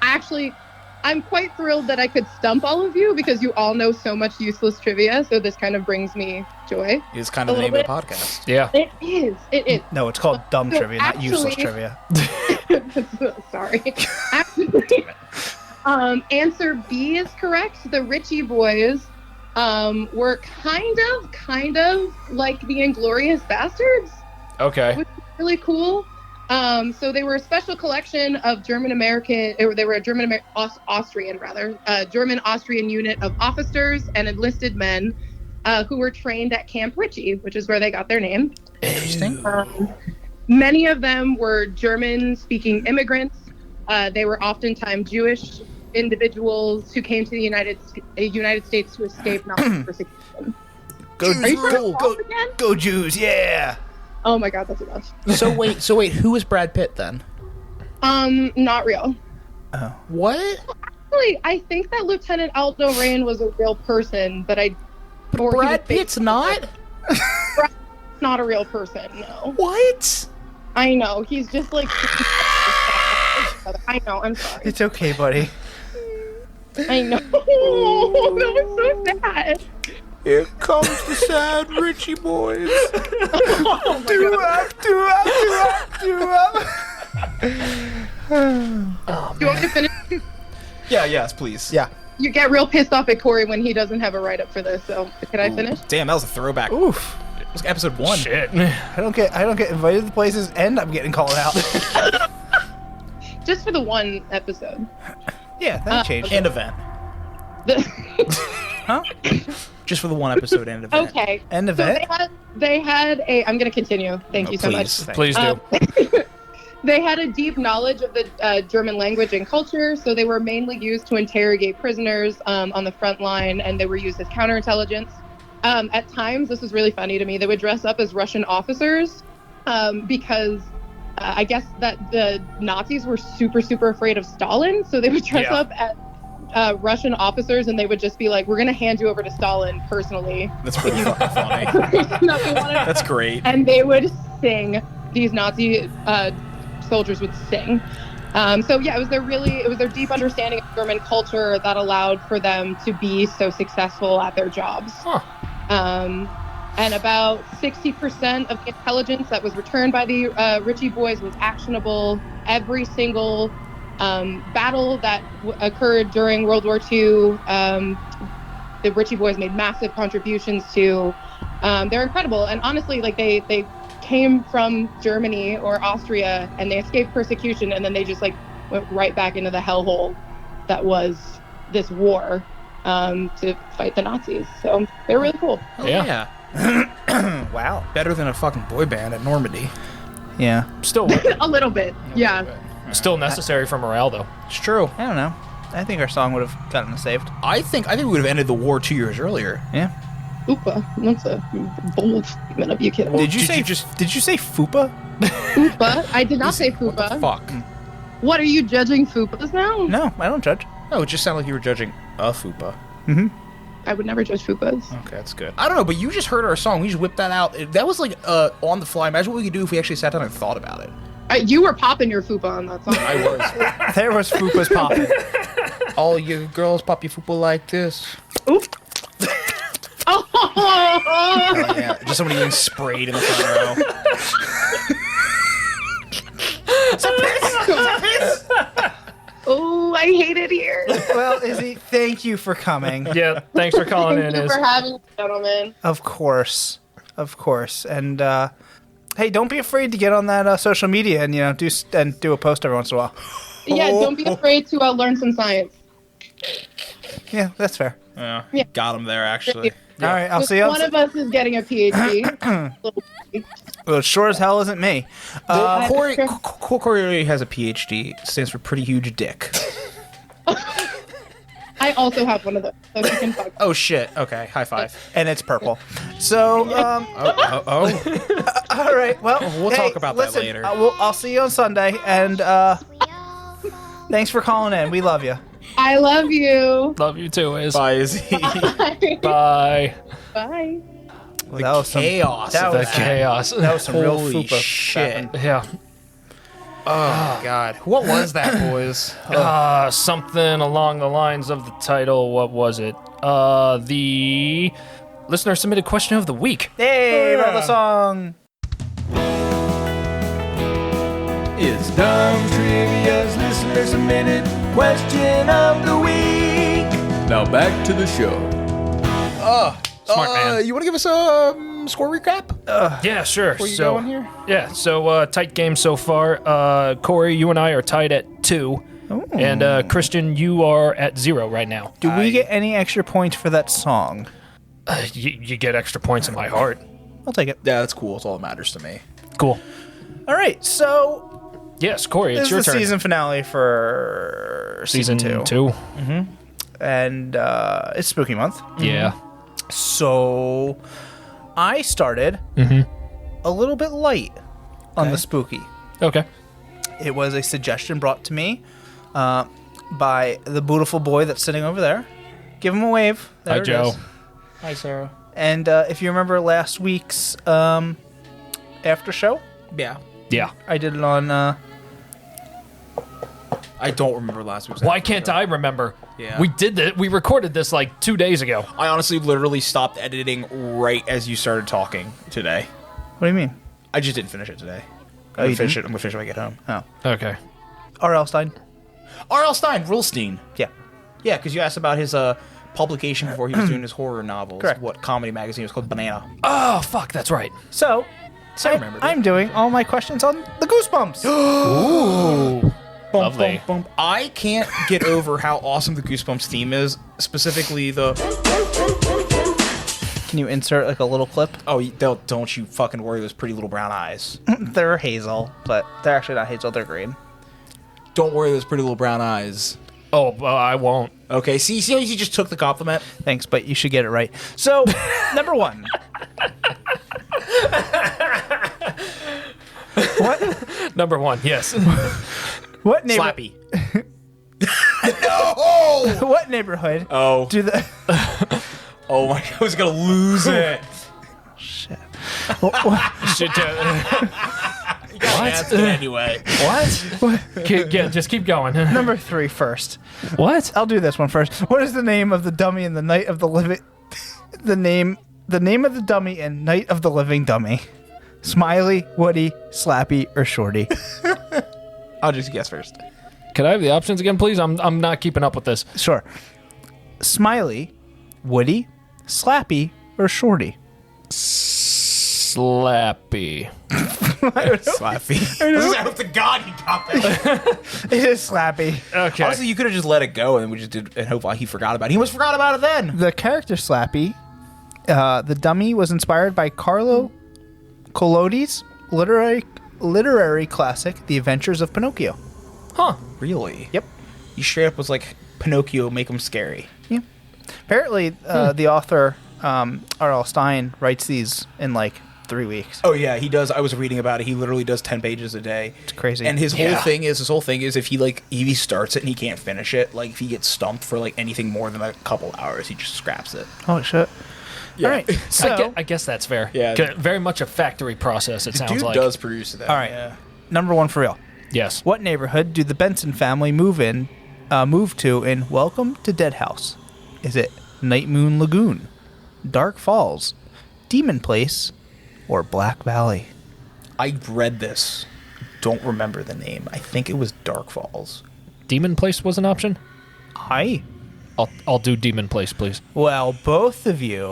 quite thrilled that I could stump all of you because you all know so much useless trivia, so this kind of brings me joy.
Is kind of the name of the podcast.
Yeah.
It is. It is.
No, it's called dumb
So
trivia, not useless
actually-
trivia.
Sorry. Actually, answer B is correct. The Ritchie boys were kind of like the Inglorious Bastards,
Okay.
which is really cool. So they were a special collection of German-American, or they were a German-Austrian unit of officers and enlisted men who were trained at Camp Ritchie, which is where they got their name.
Interesting.
Many of them were German-speaking immigrants. They were oftentimes Jewish individuals who came to the United States to escape Nazi persecution.
Go,
Are you trying to
go,
fall
go,
again?
go Jews, yeah.
Oh my God, that's enough.
So wait, who is Brad Pitt then?
Not real.
What?
Actually, I think that Lieutenant Aldo Rain was a real person, but he was
Brad Pitt's not?
not a real person. No.
What?
I know. He's just like. I know. I'm sorry.
It's okay, buddy.
I know. That was so sad.
Here comes the sad Richie boys.
Oh my God. Do you want me to finish?
Yes, please.
Yeah.
You get real pissed off at Corey when he doesn't have a write-up for this. So can I finish?
Damn, that was a throwback.
Oof.
It was episode 1.
Shit.
I don't get invited to places, and I'm getting called out.
Just for the one episode.
Yeah, that changed.
And event.
Huh?
Just for the one episode and event.
Okay.
End
So
event.
they had a. I'm going to continue. Thank you so much.
Please do.
They had a deep knowledge of the German language and culture, so they were mainly used to interrogate prisoners on the front line, and they were used as counterintelligence. At times, this was really funny to me, they would dress up as Russian officers because I guess that the Nazis were super, super afraid of Stalin, so they would dress up as Russian officers, and they would just be like, we're going to hand you over to Stalin personally.
That's really fucking funny.
Nothing wanted-
That's great.
And they would sing. These Nazi soldiers would sing. So yeah, it was their deep understanding of German culture that allowed for them to be so successful at their jobs.
Huh.
And about 60% of the intelligence that was returned by the Ritchie boys was actionable. Every single battle that occurred during World War II, the Ritchie boys made massive contributions to. They're incredible, and honestly, like they came from Germany or Austria, and they escaped persecution, and then they just like went right back into the hellhole that was this war to fight the Nazis. So they're really cool.
Yeah.
Wow.
Better than a fucking boy band at Normandy.
Yeah.
Still
A little bit, yeah.
still necessary for morale, though.
It's true.
I don't know. I think our song would have gotten us saved.
I think we would have ended the war 2 years earlier.
Yeah.
Oopa, that's a bold statement of you, kid.
Did you
did
say
you just-
Did you say fupa?
Fupa? I did not say
What the
fupa.
fuck?
What, are you judging fupas now?
No, I don't judge.
No, it just sounded like you were judging a fupa.
I would never judge fupas.
Okay, that's good. I don't know, but you just heard our song. We just whipped that out. That was like on the fly. Imagine what we could do if we actually sat down and thought about it.
You were popping your fupa on that song.
I was.
There was fupas popping.
All you girls pop your fupa like this.
Oh,
Oh, yeah, just somebody getting sprayed in the front row.
oh, I hate it here.
Well, Izzy, thank you for coming.
Yeah, thanks for calling in.
Thank you
Is
for having me, gentlemen.
Of course. of course. And hey, don't be afraid to get on that social media and do a post every once in a while.
Yeah, don't be afraid to learn some science.
Yeah, that's fair.
Yeah,
Yeah.
got him there actually.
All right, I'll see you.
One of us is getting a PhD.
Well, it sure as hell isn't me.
Corey has a PhD. Stands for pretty huge dick.
I also have one of those, so you can fuck.
Oh shit. Okay, high five.
And it's purple. So, all right. Well,
We'll talk about that
listen,
later.
I'll see you on Sunday, and thanks for calling in. We love you.
I love you.
Love you too, Iz.
Bye, Izzy.
Bye.
Bye.
Well, that was some
chaos.
That
The
was
chaos.
that was some real
Holy
fupa.
shit.
happened.
Yeah.
Oh god. What was that, boys?
Something along the lines of the title. What was it? The listener submitted question of the week.
Hey, roll the song.
It's Dumb Trivia's listener submitted question of the week. Now back to the show.
Smart man.
You want to give us a score recap?
Yeah, sure.
Where you
so,
going here?
Yeah, so tight game so far. Corey, you and I are tied at 2. And Christian, you are at 0 right now.
Do we get any extra points for that song?
You get extra points in my heart.
I'll take it.
Yeah, that's cool. It's all that matters to me.
Cool.
All right, so
Yes, Corey,
this
it's
is
your
the
turn.
season finale for season 2. And it's spooky month.
Yeah.
So I started a little bit light on the spooky.
Okay.
It was a suggestion brought to me by the beautiful boy that's sitting over there. Give him a wave. There
Hi,
it
Joe.
is.
Hi, Sarah.
And if you remember last week's after show,
Yeah.
Yeah.
I did it on.
I don't remember last week's.
Why can't I remember?
Yeah.
We did that. We recorded this like 2 days ago.
I honestly literally stopped editing right as you started talking today.
What do you mean?
I just didn't finish it today.
Oh,
I'm
you
gonna finish
didn't?
it. I'm gonna finish it when I get home.
Oh,
Okay.
R.L. Stein.
R.L. Stein, Rulstein.
Yeah.
Yeah, because you asked about his publication before he was doing his horror novels.
Correct.
What comedy magazine? It was called Banana.
Oh, fuck. That's right.
So,
I remember that.
I'm doing all my questions on the Goosebumps.
Ooh.
Bum,
Lovely.
bum, bum. I can't get over how awesome the Goosebumps theme is. Specifically, the
Can you insert like a little clip?
don't you fucking worry those pretty little brown eyes.
They're hazel, but they're actually not hazel. They're green.
Don't worry those pretty little brown eyes.
Oh, I won't.
Okay, see how you just took the compliment?
Thanks, but you should get it right. So, number one. What?
Number 1, yes.
What
Slappy.
What neighborhood?
Oh.
Do the
Oh my god, I was gonna lose it.
shit?
Shit,
What? Anyway.
what? Yeah, just keep going.
Number 3 first.
What?
I'll do this one first. What is the name of the dummy in the Night of the Living? The name of the dummy in Night of the Living Dummy. Smiley, Woody, Slappy, or Shorty?
I'll just guess first.
Could I have the options again, please? I'm not keeping up with this.
Sure. Smiley, Woody, Slappy, or Shorty?
Slappy.
Slappy. I hope to God he got that.
It is Slappy.
Okay.
Honestly, you could have just let it go and we just did, and hopefully he forgot about it. He almost forgot about it then.
The character Slappy, the dummy was inspired by Carlo Collodi's literary classic, The Adventures of Pinocchio.
Huh.
Really?
Yep.
He straight up was like, Pinocchio, make him scary.
Yeah. Apparently, the author, R.L. Stein, writes these in like 3 weeks.
Oh yeah, he does. I was reading about it. He literally does 10 pages a day.
It's crazy.
And his whole thing is if he starts it and he can't finish it, like if he gets stumped for like anything more than a couple hours, he just scraps it.
Oh, shit.
Yeah.
All right. So,
I guess that's fair.
Yeah.
Very much a factory process, it sounds
Dude
like.
does produce that.
all right.
Yeah.
Number 1 for real.
Yes.
What neighborhood do the Benson family move to in Welcome to Dead House? Is it Night Moon Lagoon, Dark Falls, Demon Place, or Black Valley?
I read this. Don't remember the name. I think it was Dark Falls.
Demon Place was an option?
Hi.
I'll do Demon Place, please.
Well, both of you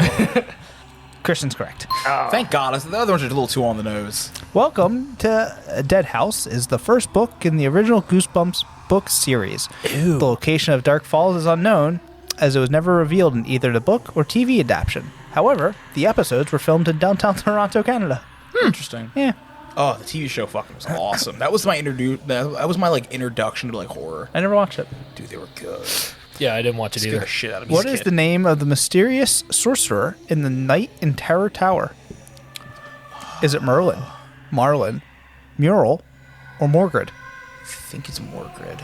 Christian's correct.
Thank God. The other ones are a little too on the nose.
Welcome to Dead House is the first book in the original Goosebumps book series. The location of Dark Falls is unknown, as it was never revealed in either the book or TV adaptation. However, the episodes were filmed in downtown Toronto, Canada.
Interesting.
Yeah.
Oh, the TV show fucking was awesome. That was my that was my like introduction to like horror.
I never watched it.
Dude, they were good.
Yeah, I didn't watch it
Scared
either.
the shit out of me.
What
as a
is
kid.
the name of the mysterious sorcerer in the Night in Terror Tower? Is it Merlin, Marlin, Mural, or Morgred?
I think it's Morgred.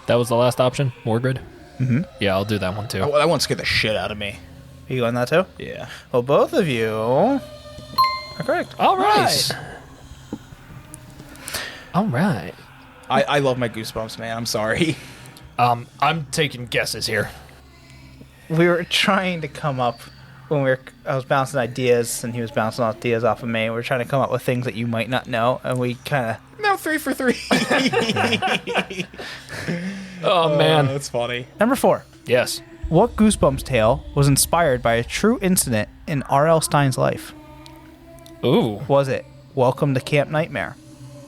That was the last option? Morgred? Mm-hmm. Yeah, I'll do that one too.
Oh, that one scared the shit out of me.
Are you on that too?
Yeah.
Well, both of you are correct.
All right.
Nice.
All right.
I love my Goosebumps, man. I'm sorry.
I'm taking guesses here.
We were trying to come up when I was bouncing ideas and he was bouncing ideas off of me. We were trying to come up with things that you might not know, and we kind of.
No, 3 for 3.
Oh, man.
That's funny.
Number 4.
Yes.
What Goosebumps tale was inspired by a true incident in R.L. Stein's life?
Ooh.
Was it Welcome to Camp Nightmare,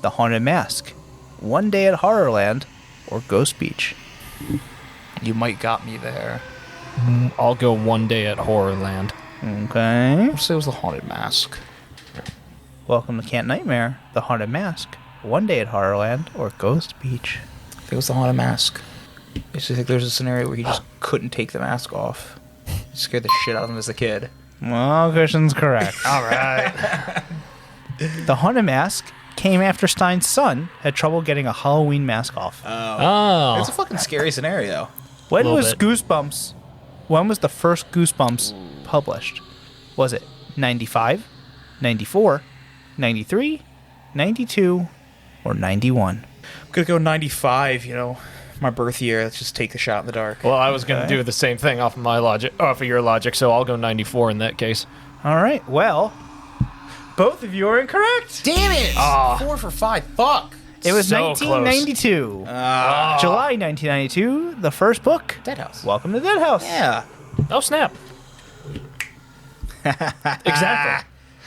The Haunted Mask, One Day at Horrorland, or Ghost Beach?
You might got me there.
I'll go One Day at Horrorland.
Okay.
I'll say it was the Haunted Mask.
Welcome to Camp Nightmare, The Haunted Mask, One Day at Horrorland, or Ghost Beach?
I think it was the Haunted Mask. I just think there's a scenario where he just couldn't take the mask off. It scared the shit out of him as a kid.
Well, Christian's correct.
All right.
The Haunted Mask came after Stein's son had trouble getting a Halloween mask off.
Oh.
It's a fucking scary scenario.
When
little
was
bit.
Goosebumps? When was the first Goosebumps published? Was it 95, 94, 93, 92, or 91?
I'm gonna go 95, my birth year. Let's just take the shot in the dark.
Well, I was going to
Okay.
do the same thing off of your logic, so I'll go 94 in that case.
All right. Well, both of you are incorrect.
Damn it! 4 for 5. Fuck!
It was
So close.
1992. July 1992, the first book.
Dead House.
Welcome to Dead House.
Yeah.
Oh, snap.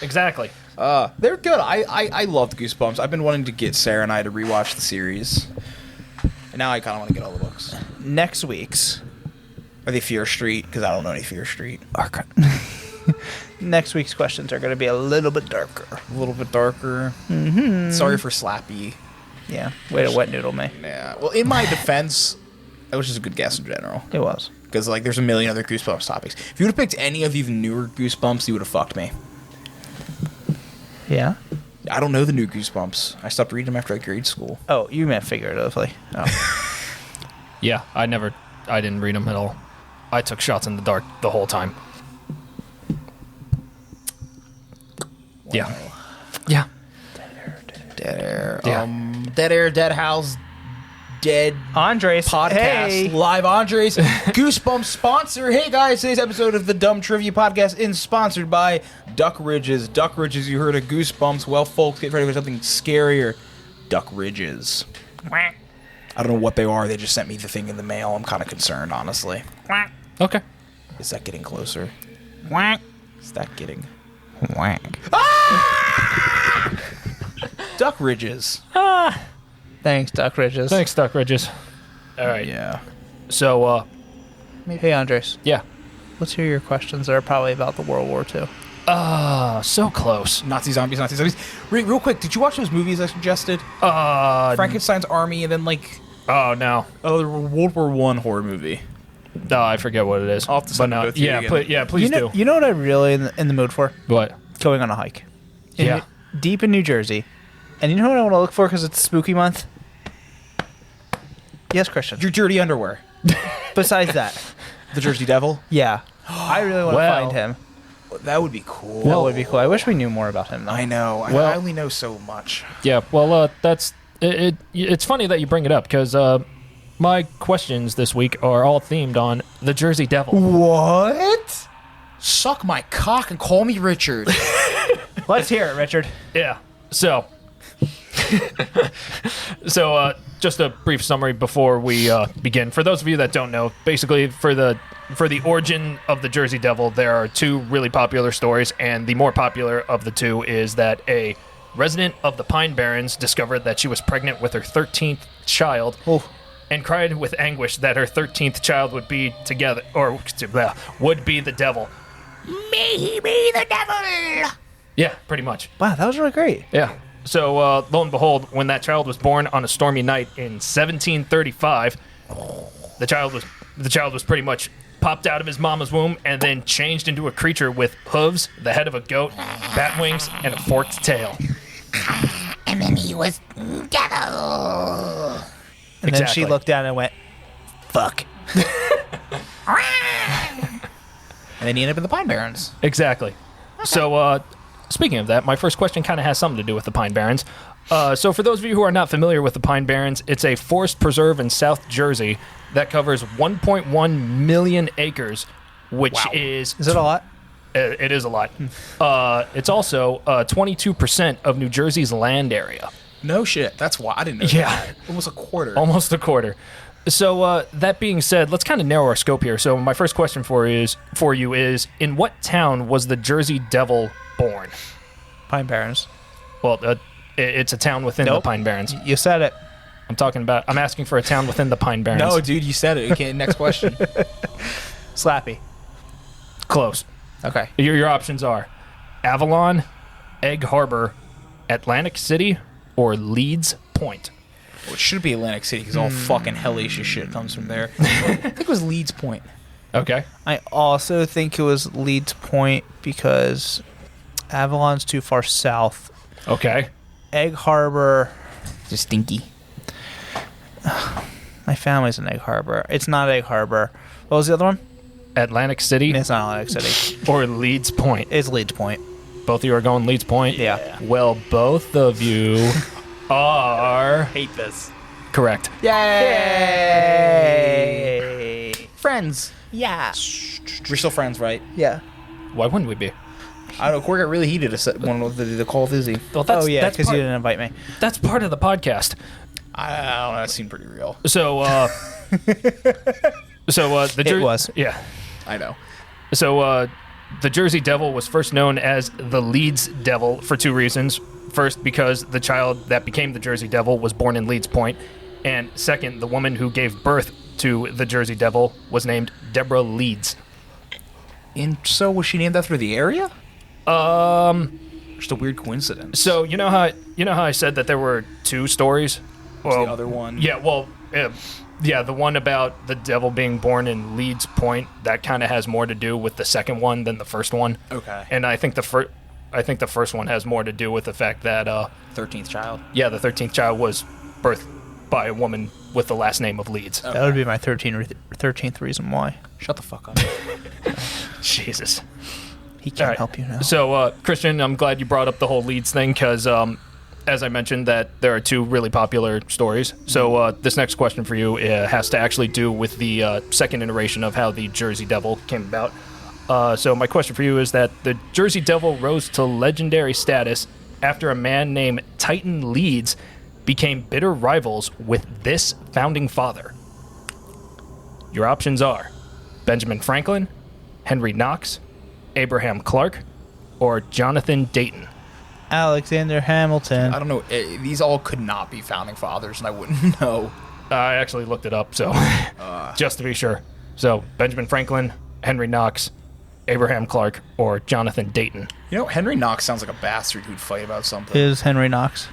Exactly.
They're good. I loved Goosebumps. I've been wanting to get Sarah and I to rewatch the series. And now I kind of want to get all the books.
Next week's.
Are they Fear Street? Because I don't know any Fear Street.
Next week's questions are going to be a little bit darker.
A little bit darker. Mm-hmm. Sorry for Slappy.
Yeah. Way to wet noodle me.
Yeah. Well, in my defense, that was just a good guess in general.
It was.
Because, there's a million other Goosebumps topics. If you would have picked any of the newer Goosebumps, you would have fucked me.
Yeah.
I don't know the new Goosebumps. I stopped reading them after grade school.
Oh, you meant figuratively. Oh.
Yeah, I didn't read them at all. I took shots in the dark the whole time. Yeah. Yeah.
Dead Air.
Yeah.
Dead Air, Dead House, Dead
Andres.
Podcast,
Hey.
Live Andres, Goosebumps sponsor. Hey guys, today's episode of the Dumb Trivia Podcast is sponsored by Duck Ridges. Duck Ridges, you heard of Goosebumps. Well, folks, get ready for something scarier. Duck Ridges. I don't know what they are. They just sent me the thing in the mail. I'm kind of concerned, honestly.
Okay.
Is that getting closer? Is that getting... Duck Ridges.
Thanks, Duck Ridges.
Thanks, Duck Ridges. All right.
Yeah.
So,
Hey, Andres.
yeah.
Let's hear your questions that are probably about the World War II.
So close.
Nazi zombies, Nazi zombies. Real quick, did you watch those movies I suggested? Frankenstein's Army and then
Oh, no.
the World War I horror movie.
No, I forget what it is.
I'll have to send it both to you again.
Please do.
You know what I'm really in the mood for?
What?
Going on a hike.
Yeah.
Deep in New Jersey. And you know what I want to look for because it's spooky month? Yes, Christian.
Your dirty underwear.
Besides that.
The Jersey Devil.
Yeah. I really want to
Well.
find him.
That would be cool.
That would be cool. I wish we knew more about him, though.
I know.
Well-
I only know so much.
Yeah, well, that's... It's funny that you bring it up, because my questions this week are all themed on the Jersey Devil.
What? Suck my cock and call me Richard.
Let's hear it, Richard.
Yeah. So, just a brief summary before we begin. For those of you that don't know, basically for the for the origin of the Jersey Devil, there are two really popular stories, and the more popular of the two is that a resident of the Pine Barrens discovered that she was pregnant with her 13th child and cried with anguish that her 13th child would be would be the devil.
May he be the devil!
Yeah, pretty much.
Wow, that was really great.
Yeah. So, lo and behold, when that child was born on a stormy night in 1735, the child was pretty much popped out of his mama's womb and then changed into a creature with hooves, the head of a goat, bat wings, and a forked tail.
And then he was devil.
And then she looked down and went, fuck.
And then he ended up in the Pine Barrens.
Exactly. So, speaking of that, my first question kind of has something to do with the Pine Barrens. So for those of you who are not familiar with the Pine Barrens, it's a forest preserve in South Jersey that covers 1.1 million acres, which is...
Is it a lot?
It is a lot. It's also 22% of New Jersey's land area.
No shit. That's why I didn't know
Yeah.
that. Almost a quarter.
Almost a quarter. So that being said, let's kind of narrow our scope here. So my first question for you is, in what town was the Jersey Devil born?
Pine Barrens.
Well, it's a town within the
Nope.
Pine Barrens.
You said it.
I'm asking for a town within the Pine Barrens.
No, dude, you said it. Okay, next question.
Slappy.
Close.
Okay.
Your options are Avalon, Egg Harbor, Atlantic City, or Leeds Point.
Well, it should be Atlantic City because all fucking hellacious shit comes from there. I think it was Leeds Point.
Okay.
I also think it was Leeds Point because Avalon's too far south.
Okay.
Egg Harbor.
Just stinky.
My family's in Egg Harbor. It's not Egg Harbor. What was the other one?
Atlantic City
It's not Atlantic City.
or Leeds Point.
It's Leeds Point.
Both of you are going Leeds Point?
Yeah.
Well, both of you are
Hate this.
correct.
Yay!
Friends.
Yeah.
We're still friends, right?
Yeah.
Why wouldn't we be?
I don't know. Corey got really heated to one of the Call of Izzy.
Well, that's,
Oh, yeah,
that's
because you
part,
didn't invite me.
that's part of the podcast.
I don't know. That seemed pretty real.
So, the
It was.
Yeah.
I know.
So, the Jersey Devil was first known as the Leeds Devil for two reasons. First, because the child that became the Jersey Devil was born in Leeds Point. And second, the woman who gave birth to the Jersey Devil was named Deborah Leeds.
And so was she named after the area? Just a weird coincidence.
So, you know how I said that there were two stories?
What's the other one?
Yeah, well, yeah, the one about the devil being born in Leeds Point, that kind of has more to do with the second one than the first one.
Okay.
And I think the first one has more to do with the fact that
13th child.
the 13th child was birthed by a woman with the last name of Leeds.
That would be my 13th reason why.
Shut the fuck up.
Jesus.
He can't
All right.
help you now.
So, Christian, I'm glad you brought up the whole Leeds thing because, as I mentioned, that there are two really popular stories. So, this next question for you has to actually do with the second iteration of how the Jersey Devil came about. So, my question for you is that the Jersey Devil rose to legendary status after a man named Titan Leeds became bitter rivals with this founding father. Your options are Benjamin Franklin, Henry Knox, Abraham Clark, or Jonathan Dayton.
Alexander Hamilton.
I don't know. These all could not be founding fathers, and I wouldn't know.
I actually looked it up, so just to be sure. So Benjamin Franklin, Henry Knox, Abraham Clark, or Jonathan Dayton.
You know, Henry Knox sounds like a bastard who'd fight about something.
Is Henry Knox.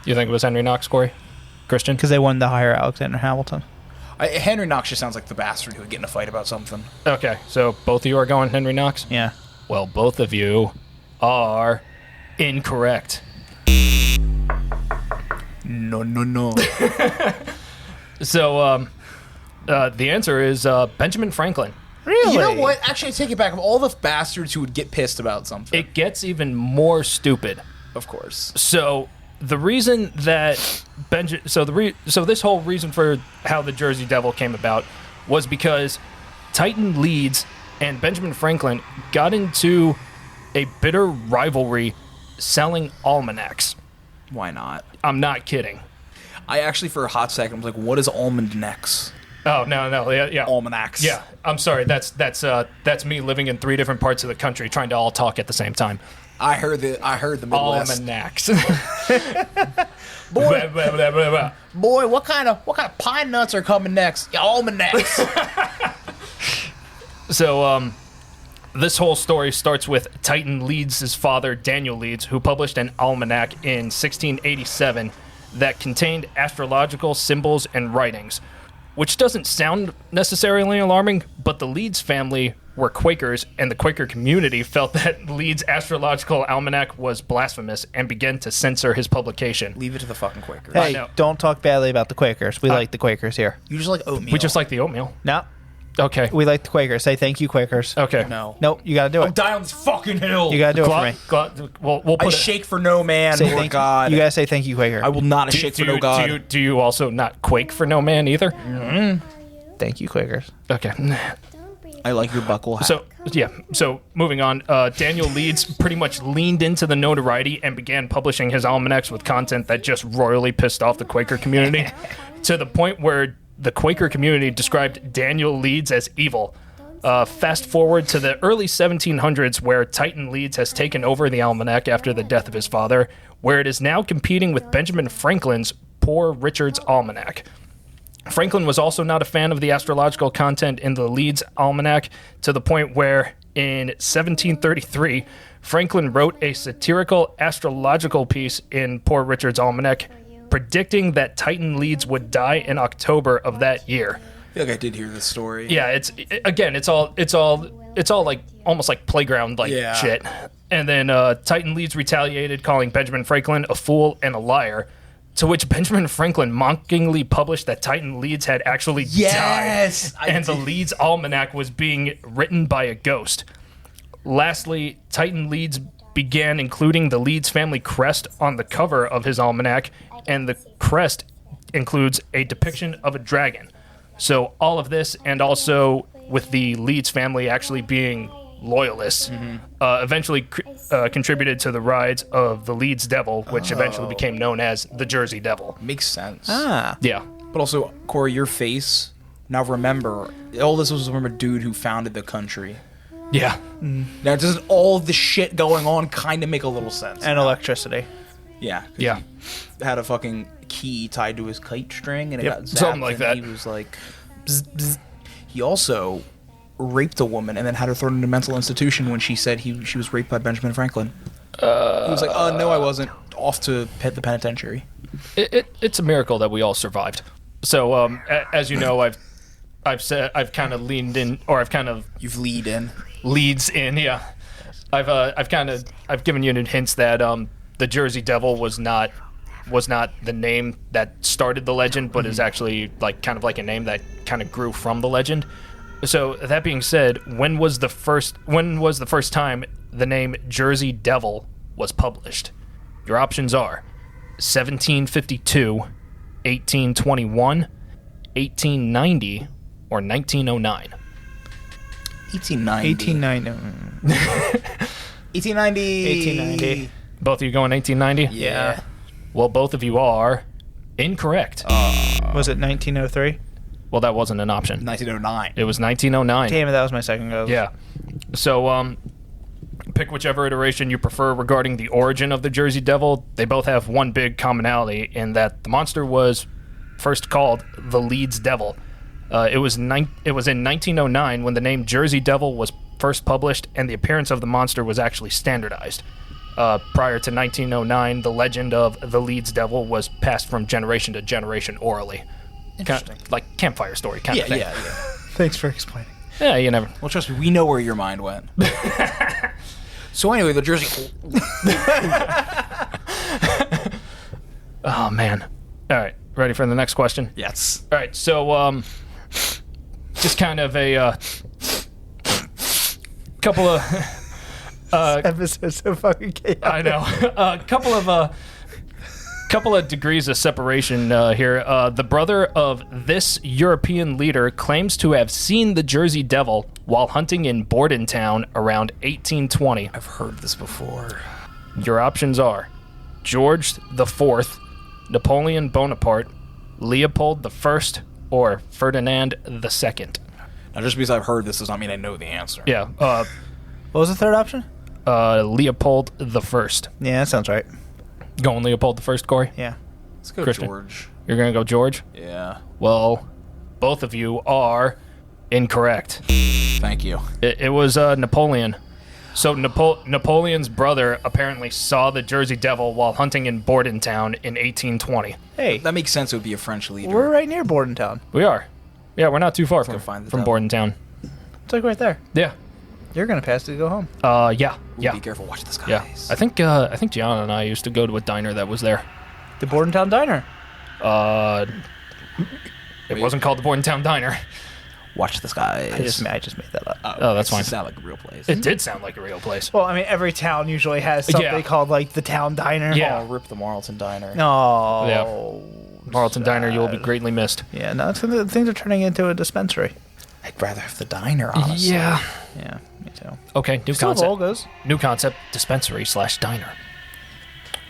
You think it was Henry Knox, Corey? Christian?
Because they wanted to hire Alexander Hamilton.
Henry Knox just sounds like the bastard who would get in a fight about something.
Okay, so both of you are going Henry Knox?
Yeah.
Well, both of you are incorrect.
No.
So, the answer is Benjamin Franklin.
Really?
You know what? Actually, I take it back. Of all the bastards who would get pissed about something.
It gets even more stupid.
Of course.
So the reason that so this whole reason for how the Jersey Devil came about was because Titan Leeds and Benjamin Franklin got into a bitter rivalry selling almanacs.
Why not?
I'm not kidding.
I actually, for a hot second, was like, what is almond necks?
Oh no, yeah.
almanacs.
Yeah, I'm sorry. That's me living in 3 different parts of the country trying to all talk at the same time.
I heard the Midwest.
Almanacs.
Boy, what kind of pine nuts are coming next? Yeah, almanacs.
So, this whole story starts with Titan Leeds' father, Daniel Leeds, who published an almanac in 1687 that contained astrological symbols and writings, which doesn't sound necessarily alarming, but the Leeds family were Quakers, and the Quaker community felt that Leeds' astrological almanac was blasphemous and began to censor his publication.
Leave it to the fucking Quakers.
Hey,
know.
don't talk badly about the Quakers. We like the Quakers here.
You just like oatmeal.
We just like the oatmeal.
No,
Okay.
we like the Quakers. Say thank you, Quakers.
Okay.
No.
Nope, you gotta do
I'm
it.
dying on this fucking hill.
You gotta do it for me.
We'll
I
put
shake for no man
Say
or
thank
God.
You gotta say thank you, Quaker.
I will not shake for no God.
Do you also not quake for no man either?
Thank you, Quakers.
Okay.
I like your buckle hat.
So moving on, Daniel Leeds pretty much leaned into the notoriety and began publishing his almanacs with content that just royally pissed off the Quaker community to the point where the Quaker community described Daniel Leeds as evil. Fast forward to the early 1700s, where Titan Leeds has taken over the almanac after the death of his father, where it is now competing with Benjamin Franklin's Poor Richard's Almanac. Franklin was also not a fan of the astrological content in the Leeds Almanac, to the point where, in 1733, Franklin wrote a satirical astrological piece in Poor Richard's Almanac, predicting that Titan Leeds would die in October of that year.
I feel like I did hear this story.
Yeah, it's all like almost like playground shit. And then Titan Leeds retaliated, calling Benjamin Franklin a fool and a liar. To which Benjamin Franklin mockingly published that Titan Leeds had actually died, and the Leeds Almanac was being written by a ghost. Lastly, Titan Leeds began including the Leeds family crest on the cover of his almanac, and the crest includes a depiction of a dragon. So all of this, and also with the Leeds family actually being loyalists, eventually contributed to the rise of the Leeds Devil, which eventually became known as the Jersey Devil.
Makes sense.
Yeah.
But also, Corey, your face. Now remember, all this was from a dude who founded the country.
Yeah.
Now, doesn't all the shit going on kind of make a little sense?
And electricity.
Yeah. 'cause
Yeah.
He had a fucking key tied to his kite string, and it
Yep,
got zapped,
something like
and
that.
He was like, bzz, bzz. He also raped a woman and then had her thrown into a mental institution when she said she was raped by Benjamin Franklin. He was like, no, I wasn't. Off to the penitentiary.
It's a miracle that we all survived. So, as you know, I've kind of leaned in, or
You've lead in.
leads in. Yeah, I've given you hints that the Jersey Devil was not the name that started the legend, but is actually kind of a name that kind of grew from the legend. So that being said, when was the first time the name Jersey Devil was published? Your options are 1752, 1821, 1890, or 1909.
1890. 1890.
Both of you going 1890?
Yeah.
Well, both of you are incorrect.
Was it 1903?
Well, that wasn't an option.
1909.
It was 1909.
Damn it, that was my second go.
Yeah. So, pick whichever iteration you prefer regarding the origin of the Jersey Devil. They both have one big commonality in that the monster was first called the Leeds Devil. It was in 1909 when the name Jersey Devil was first published, and the appearance of the monster was actually standardized. Prior to 1909, the legend of the Leeds Devil was passed from generation to generation orally.
Interesting.
Like campfire story kind of thing.
Yeah.
Thanks for explaining.
Yeah, you never.
Well, trust me, we know where your mind went. So anyway, the Jersey...
Oh, man. All right. Ready for the next question?
Yes.
All right. So, just kind of a couple of...
Episode's so fucking chaotic.
I know. A couple of degrees of separation here. The brother of this European leader claims to have seen the Jersey Devil while hunting in Bordentown around 1820.
I've heard this before.
Your options are George IV, Napoleon Bonaparte, Leopold I, or Ferdinand II?
Now, just because I've heard this does not mean I know the answer.
Yeah,
What was the third option?
Leopold the First.
Yeah, that sounds right.
Going Leopold the First, Corey?
Yeah.
Let's go
Christian.
George.
You're going to go George?
Yeah.
Well, both of you are incorrect.
Thank you.
It was Napoleon. So Napoleon's brother apparently saw the Jersey Devil while hunting in Bordentown in 1820.
Hey,
That makes sense. It would be a French leader.
we're right near Bordentown.
We are. Yeah, we're not too far
go find the
from
devil.
Bordentown.
It's like right there.
Yeah.
You're gonna pass to go home.
Yeah.
Ooh,
Yeah.
Be careful. Watch this, guys.
Yeah. I think Gianna and I used to go to a diner that was there.
The Bordentown Diner.
It wasn't called the Bordentown Diner.
Watch this, guys.
I just made that up.
Oh, that's fine.
Sound like a real place.
It did sound like a real place.
Well, I mean, every town usually has something
Yeah.
called like the town diner.
Yeah.
Oh, rip the Marlton Diner.
No.
Yeah. Marlton Diner, you will be greatly missed.
Yeah, no, things are turning into a dispensary.
I'd rather have the diner, honestly.
Yeah.
Yeah, me too.
Okay, new
Still
concept.
Olga's.
New concept, dispensary/diner.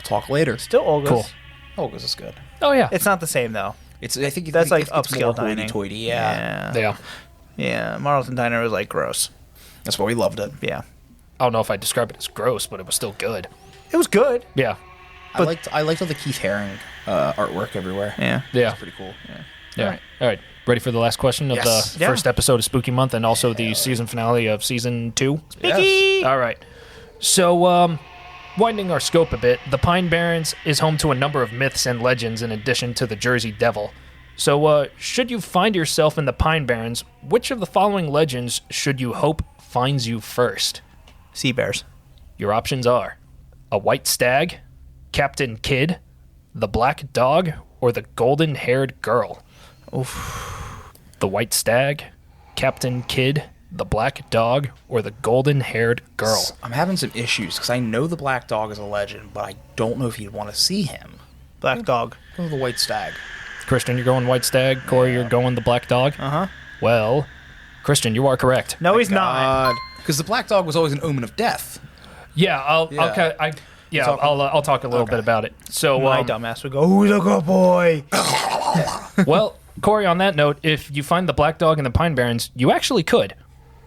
Talk later.
Still Olga's.
Cool.
Olga's is good.
Oh, yeah.
It's not the same though.
It's. I think
That's like
it's
upscale
more
dining.
hoity-toity. Yeah.
Yeah.
Yeah, Marlton Diner was like gross.
That's why we loved it.
Yeah.
I don't know if I'd describe it as gross, but it was still good.
It was good.
Yeah.
I liked all the Keith Haring artwork everywhere.
Yeah.
Yeah.
Pretty cool.
Yeah. All right. Ready for the last question of
Yes.
the
Yeah.
first episode of Spooky Month and also the season finale of season 2?
Yes.
All right. So, widening our scope a bit, the Pine Barrens is home to a number of myths and legends in addition to the Jersey Devil. So, should you find yourself in the Pine Barrens, which of the following legends should you hope finds you first?
Sea bears.
Your options are a white stag, Captain Kidd, the black dog, or the golden-haired girl.
Oof.
The white stag, Captain Kidd, the black dog, or the golden-haired girl.
I'm having some issues because I know the Black Dog is a legend, but I don't know if you'd want to see him.
Black dog.
Go with the White Stag.
Christian, you're going white stag. Corey, you're going the black dog.
Uh-huh.
Well, Christian, you are correct.
No, he's not.
Because the Black Dog was always an omen of death.
Yeah, I'll talk a little bit about it. So,
My dumbass would go, who's a good boy?
well, Corey, on that note, if you find the black dog in the Pine Barrens, you actually could.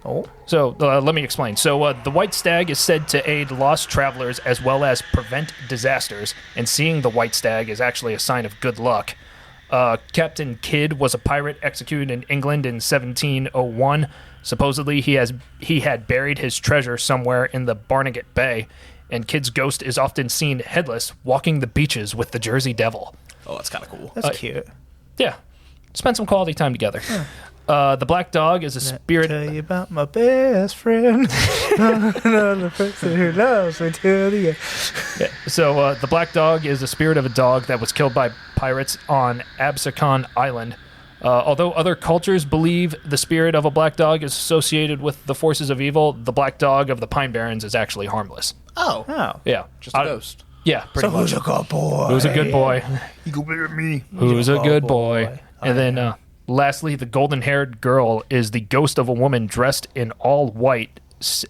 Oh.
So let me explain. So the white stag is said to aid lost travelers as well as prevent disasters, and seeing the white stag is actually a sign of good luck. Captain Kidd was a pirate executed in England in 1701. Supposedly, he had buried his treasure somewhere in the Barnegat Bay, and Kidd's ghost is often seen headless walking the beaches with the Jersey Devil.
Oh, that's kind of cool.
That's cute.
Yeah, spend some quality time together. The black dog is a spirit.
Tell you about my best friend. Another person who loves me till the end.
Yeah. So the black dog is the spirit of a dog that was killed by pirates on Absecon Island. Although other cultures believe the spirit of a black dog is associated with the forces of evil, the black dog of the Pine Barrens is actually harmless.
Oh.
Oh.
Yeah,
Just a ghost.
Yeah, pretty much.
Who's a good boy?
Who's a good boy?
You go better than me.
Who's a good boy? And then lastly, the golden-haired girl is the ghost of a woman dressed in all white,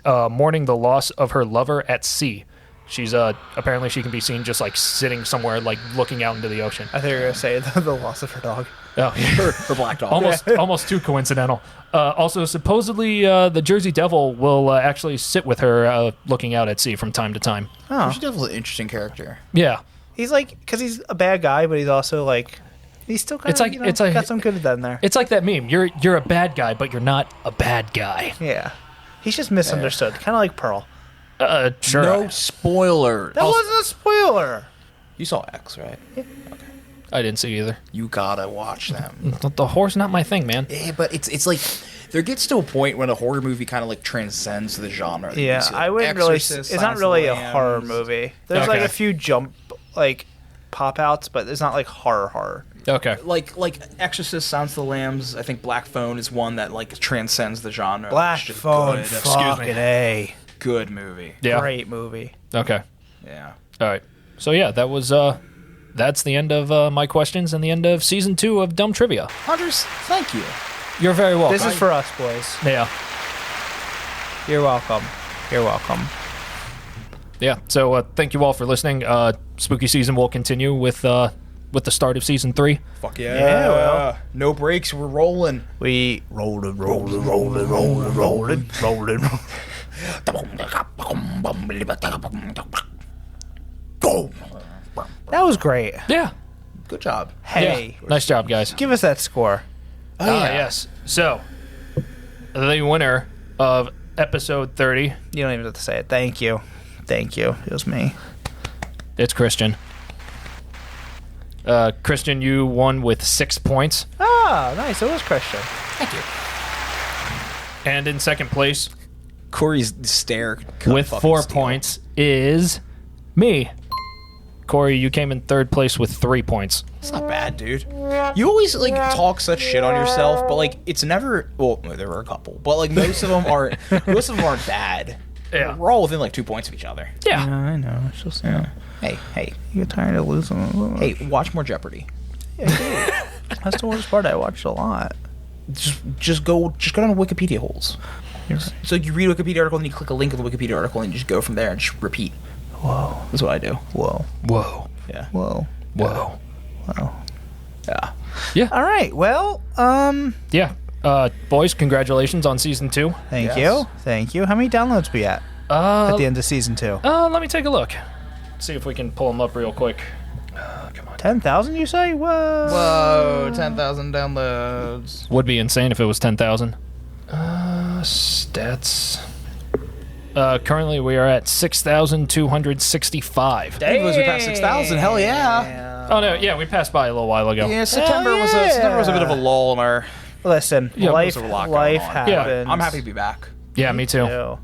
mourning the loss of her lover at sea. She's apparently she can be seen just like sitting somewhere, like looking out into the ocean.
I think you were going to say the loss of her dog.
Oh,
Her Black Dog.
almost too coincidental. Also, supposedly the Jersey Devil will actually sit with her, looking out at sea from time to time.
Oh.
She's definitely an interesting character.
Yeah,
He's like, because he's a bad guy, but he's also like, he's still kind
It's
of,
like- it's like-
got some good in there.
it's like that meme. You're a bad guy, but you're not a bad guy.
Yeah. He's just misunderstood. Kind of like Pearl.
Sure.
No spoilers.
That wasn't a spoiler.
You saw X, right?
I didn't see either.
You gotta watch them.
The horror's not my thing, man.
Yeah, but it's like there gets to a point when a horror movie kind of like transcends the genre.
Yeah,
You see, like,
I wouldn't really. It's
Exorcist,
not
Silence of
really
the
a horror
Lambs.
movie. There's like
Okay.
a few jump, like, pop outs, but it's not like horror.
Okay.
Like Exorcist, Silence of the Lambs. I think Black Phone is one that like transcends the genre.
Black
It's just
Phone,
good.
fucking A.
Good movie.
Yeah.
Great movie.
Okay.
Yeah.
All right. So yeah, that was that's the end of my questions and the end of season 2 of Dumb Trivia.
Hunters, thank you.
You're very welcome.
This is for us, boys.
Yeah.
You're welcome. You're welcome.
Yeah. So thank you all for listening. Spooky season will continue with with the start of season 3.
Fuck yeah.
Yeah, well.
No breaks. We're rolling.
We rolling. That was great.
Yeah.
Good job.
Hey,
Yeah. Nice job, guys.
give us that score.
Yes. So, the winner of episode 30,
You don't even have to say it. Thank you. Thank you. It was me.
it's Christian. Christian, you won with 6 points.
Ah, nice. It was Christian.
And in second place,
Corey's stare
with 4 points, is me. Corey, you came in third place with 3 points.
It's not bad, dude. You always like talk such shit on yourself, but like it's never. Well, there were a couple, but like most of them aren't. Most of them aren't bad.
Yeah.
We're all within like 2 points of each other.
Yeah.
I know. It's just
Hey,
you get tired of losing.
hey! Watch more Jeopardy.
That's the worst part. I watched a lot.
Just go down to Wikipedia holes.
You're right.
So you read a Wikipedia article and you click a link of the Wikipedia article and you just go from there and just repeat.
Whoa.
That's what I do.
Whoa.
Whoa.
Yeah.
Whoa.
Whoa.
Yeah.
All right. Well,
Yeah. Boys, congratulations on season 2.
thank
Yes.
you. Thank you. How many downloads we at the end of season 2?
Let me take a look. See if we can pull them up real quick. Come on.
10,000, you say? Whoa.
Whoa! 10,000 downloads.
Would be insane if it was 10,000. Stats. Currently, we are at 6,265.
Dang, we passed 6,000. Hell yeah!
Oh no, yeah, we passed by a little while ago.
Yeah, September
Hell
was a bit of a lull in our.
Listen,
Yeah,
life
there's a lot going
life
on.
happens.
I'm happy to be back.
Yeah, me too.
Ew.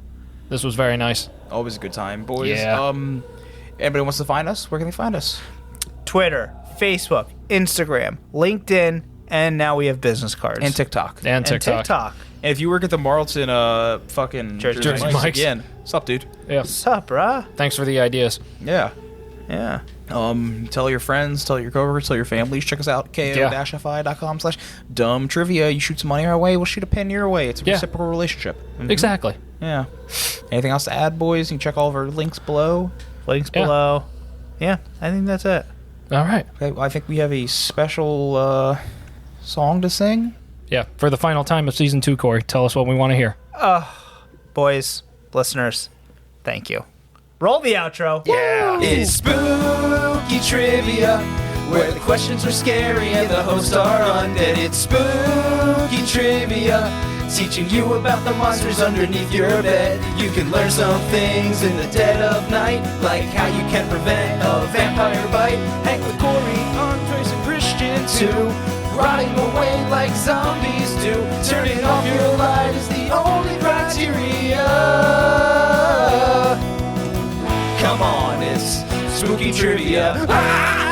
This was very nice.
Always a good time, boys.
Yeah.
Anybody wants to find us? Where can they find us?
Twitter, Facebook, Instagram, LinkedIn, and now we have business cards.
And TikTok.
And TikTok.
And if you work at the Marlton, fucking
Jersey
Mike's.
again, what's up, dude?
Yeah.
What's up, bruh?
Thanks for the ideas.
Yeah.
Yeah.
Tell your friends, tell your coworkers, tell your families. Check us out, ko-fi.com/dumb trivia. You shoot some money our way, we'll shoot a pen your way. It's a
Yeah.
reciprocal relationship.
Exactly.
Yeah. Anything else to add, boys? You can check all of our links below.
Links
Yeah.
below. Yeah, I think that's it.
All right.
Okay, well, I think we have a special song to sing.
Yeah. For the final time of season 2, Corey, tell us what we want to hear.
Boys, listeners, thank you. Roll the outro.
Yeah.
It's spooky trivia, where the questions are scary and the hosts are undead. It's spooky trivia, teaching you about the monsters underneath your bed. You can learn some things in the dead of night, like how you can prevent a vampire bite. Hang with Corey, Andres, and Christian too, rotting away like zombies do. Turning off your light is the only criteria. Come on, it's spooky trivia. Ah!